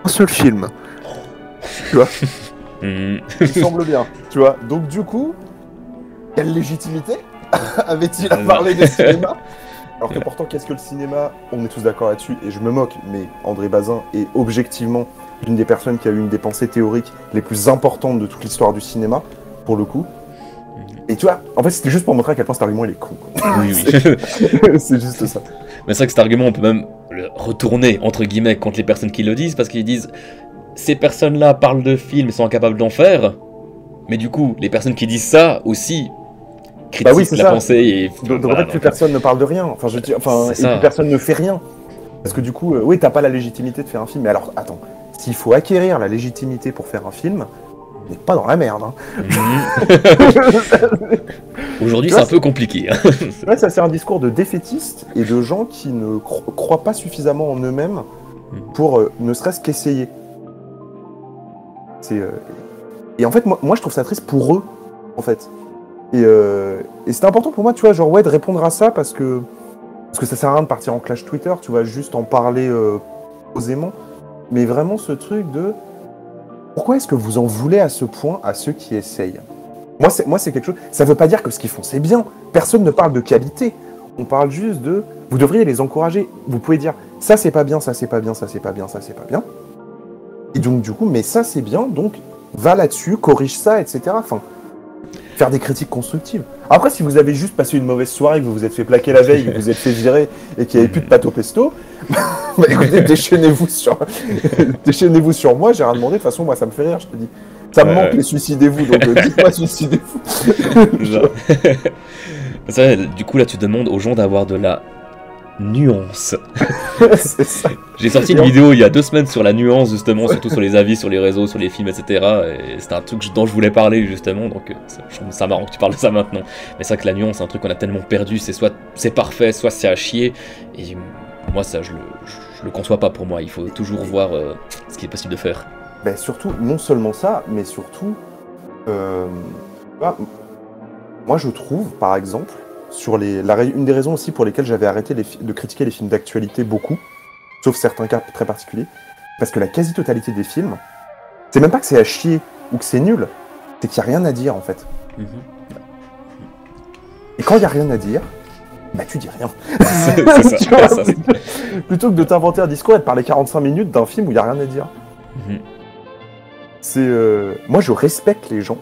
un seul film? Tu vois? Il semble bien, tu vois. Donc du coup, quelle légitimité avait-il à parler de cinéma? Alors que pourtant, qu'est-ce que le cinéma? On est tous d'accord là-dessus, et je me moque, mais André Bazin est objectivement l'une des personnes qui a eu une des pensées théoriques les plus importantes de toute l'histoire du cinéma, pour le coup. Et tu vois, en fait, c'était juste pour montrer à quel point cet argument il est con. Oui. C'est juste ça. Mais c'est vrai que cet argument, on peut même le retourner, entre guillemets, contre les personnes qui le disent, parce qu'ils disent ces personnes-là parlent de films et sont incapables d'en faire, mais du coup, les personnes qui disent ça aussi critiquent la pensée et... Donc en fait, plus personne ne parle de rien. Enfin, et plus personne ne fait rien. Parce que du coup, oui, t'as pas la légitimité de faire un film. Mais alors, attends, s'il faut acquérir la légitimité pour faire un film, on n'est pas dans la merde. Hein. Aujourd'hui, c'est un peu compliqué. Ouais, ça, c'est un discours de défaitiste et de gens qui ne croient pas suffisamment en eux-mêmes pour ne serait-ce qu'essayer. Et en fait, moi, je trouve ça triste pour eux, en fait. Et c'est important pour moi, tu vois, genre, ouais, de répondre à ça parce que ça sert à rien de partir en clash Twitter, tu vois, juste en parler posément. Mais vraiment, ce truc de... Pourquoi est-ce que vous en voulez à ce point à ceux qui essayent? Moi, c'est quelque chose... Ça veut pas dire que ce qu'ils font, c'est bien. Personne ne parle de qualité. On parle juste de... Vous devriez les encourager. Vous pouvez dire, ça, c'est pas bien, ça, c'est pas bien, ça, c'est pas bien, ça, c'est pas bien. Et donc, du coup, mais ça, c'est bien, donc, va là-dessus, corrige ça, etc. Enfin... faire des critiques constructives. Après, si vous avez juste passé une mauvaise soirée, que vous vous êtes fait plaquer la veille, que vous vous êtes fait virer et qu'il n'y avait plus de pâte au pesto, bah écoutez, déchaînez-vous sur moi, j'ai rien demandé, de toute façon, moi ça me fait rire, je te dis. Ça me manque les suicidez-vous, donc dites-moi suicidez-vous. C'est vrai, du coup là tu demandes aux gens d'avoir de la nuance. C'est ça. J'ai sorti une vidéo il y a 2 semaines sur la nuance justement, surtout sur les avis, sur les réseaux, sur les films, etc. Et c'était un truc dont je voulais parler justement, donc je trouve ça marrant que tu parles de ça maintenant. Mais c'est vrai que la nuance c'est un truc qu'on a tellement perdu, c'est soit c'est parfait, soit c'est à chier. Et moi ça je le conçois pas pour moi, il faut toujours voir ce qui est possible de faire. Ben surtout, non seulement ça, mais surtout, moi je trouve par exemple, une des raisons aussi pour lesquelles j'avais arrêté de critiquer les films d'actualité beaucoup, sauf certains cas très particuliers, parce que la quasi-totalité des films, c'est même pas que c'est à chier ou que c'est nul, c'est qu'il n'y a rien à dire en fait. Et quand il n'y a rien à dire, bah tu dis rien. C'est ça, Tu vois, ça, c'est- plutôt que de t'inventer un discours et de parler 45 minutes d'un film où il n'y a rien à dire. Mhm. Moi, je respecte les gens,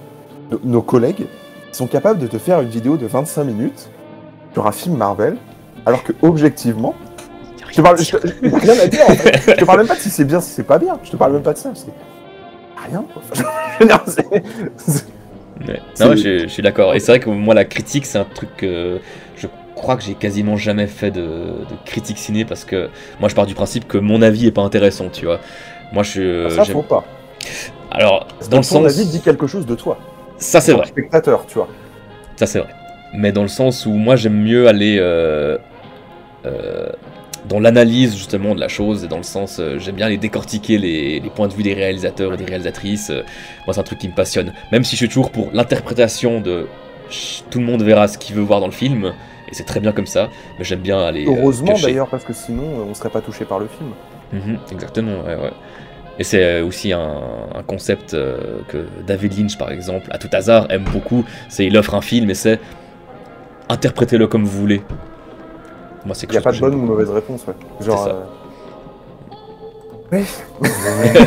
nos collègues, qui sont capables de te faire une vidéo de 25 minutes sur un film Marvel, alors que objectivement, y a rien à dire en fait. Je te parle même pas de si c'est bien, si c'est pas bien. Je te parle même pas de ça. C'est rien. Quoi. Je veux dire, Ouais. Non, je suis d'accord. Et c'est vrai que moi, la critique, c'est un truc que je crois que j'ai quasiment jamais fait de critique ciné parce que moi, je pars du principe que mon avis est pas intéressant, tu vois. Moi, ça, faut pas. Alors, Parce dans le que ton sens. avis dit quelque chose de toi. Ça, c'est En tant vrai. que spectateur, tu vois. Ça, c'est vrai. Mais dans le sens où moi, j'aime mieux aller dans l'analyse justement de la chose, et dans le sens, j'aime bien aller décortiquer les points de vue des réalisateurs et des réalisatrices. Moi, c'est un truc qui me passionne. Même si je suis toujours pour l'interprétation de tout le monde verra ce qu'il veut voir dans le film, et c'est très bien comme ça, mais j'aime bien aller. Heureusement cacher. d'ailleurs, parce que sinon, on serait pas touché par le film. Exactement, ouais, ouais. Et c'est aussi un concept que David Lynch, par exemple, à tout hasard, aime beaucoup. C'est il offre un film et c'est interprétez-le comme vous voulez. Moi, c'est Il n'y a pas de bonne ou mauvaise réponse, ouais. Genre. ça. Oui.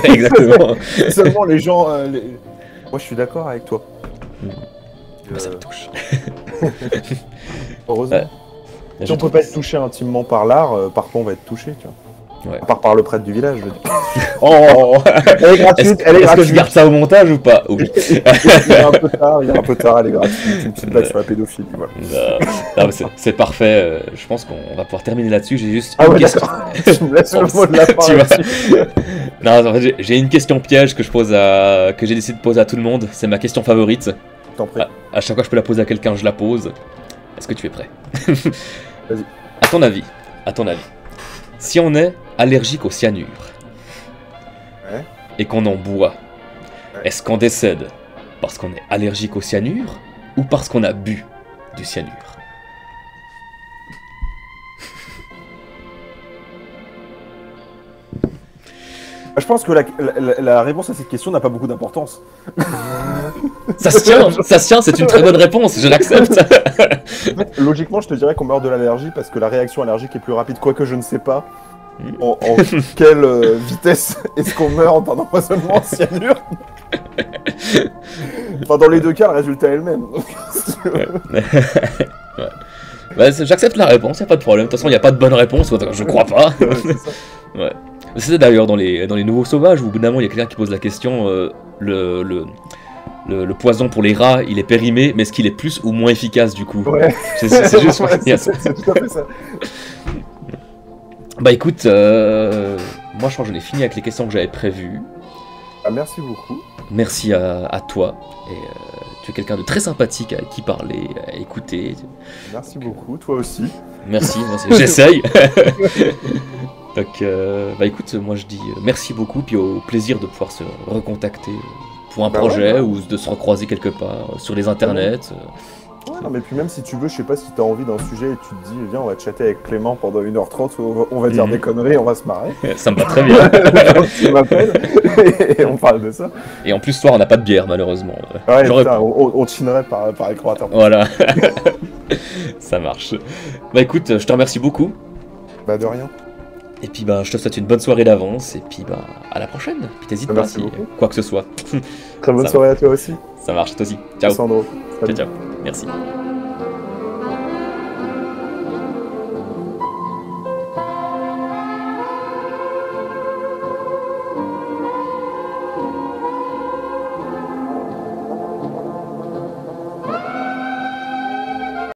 Exactement. Seulement les gens. Moi, je suis d'accord avec toi. Bah, ça me touche. Heureusement. Ouais. Si on peut pas être touché intimement par l'art, par quoi on va être touché, tu vois. Ouais. À part par le prêtre du village, je veux dire. Oh. Elle est gratuite, elle est Est-ce que je gratuite. garde ça au montage ou pas? Oui. Il est un peu tard, elle est gratuite. Une petite blague sur la pédophilie, voilà. Non, mais c'est parfait. Je pense qu'on va pouvoir terminer là-dessus. J'ai juste Ah une ouais, question. d'accord. Tu me laisses le mot de la fin. Tu vois. là-dessus. Non, en fait, j'ai une question piège que j'ai décidé de poser à tout le monde. C'est ma question favorite. T'en prie. À chaque fois que je peux la poser à quelqu'un, je la pose. Est-ce que tu es prêt? Vas-y. À ton avis, si on est allergique au cyanure Ouais. et qu'on en boit, Ouais. est-ce qu'on décède parce qu'on est allergique au cyanure ou parce qu'on a bu du cyanure? Je pense que la réponse à cette question n'a pas beaucoup d'importance. Ça se tient, c'est une très bonne réponse, je l'accepte. Logiquement, je te dirais qu'on meurt de l'allergie parce que la réaction allergique est plus rapide, quoique je ne sais pas en quelle vitesse est-ce qu'on meurt d'un empoisonnement en cyanure. Enfin, dans les deux cas, le résultat est le même. Ouais. Bah, j'accepte la réponse, y a pas de problème. De toute façon, il n'y a pas de bonne réponse, je crois pas. Ouais, c'est ça. Ouais. C'était d'ailleurs dans les Nouveaux Sauvages où au bout d'un moment il y a quelqu'un qui pose la question le poison pour les rats il est périmé, mais est-ce qu'il est plus ou moins efficace du coup? Ouais. C'est juste. Ouais, il y a c'est tout à fait ça. Bah écoute, moi je crois que j'en ai fini avec les questions que j'avais prévues. Ah, merci beaucoup. Merci à toi. Et tu es quelqu'un de très sympathique à qui parler, à écouter. Merci beaucoup, toi aussi. Merci. J'essaye. Donc, bah écoute, moi je dis merci beaucoup, puis au plaisir de pouvoir se recontacter pour un projet ou de se recroiser quelque part sur les internets. Ouais, non, mais puis même si tu veux, je sais pas si t'as envie d'un sujet et tu te dis, viens, on va chatter avec Clément pendant 1h30, on va dire des conneries, on va se marrer. Ça me va très bien. Tu m'appelles et on parle de ça. Et en plus, ce soir, on n'a pas de bière, malheureusement. Ouais, putain, on chinerait par écran interposé. Voilà. Ça marche. Bah écoute, je te remercie beaucoup. Bah de rien. Et puis bah je te souhaite une bonne soirée d'avance. Et puis bah à la prochaine. Puis t'hésites pas Merci si beaucoup. quoi que ce soit. Très bonne Ça soirée à toi aussi. Ça marche, toi aussi. Ciao. Sandro. Ciao, ciao. Merci.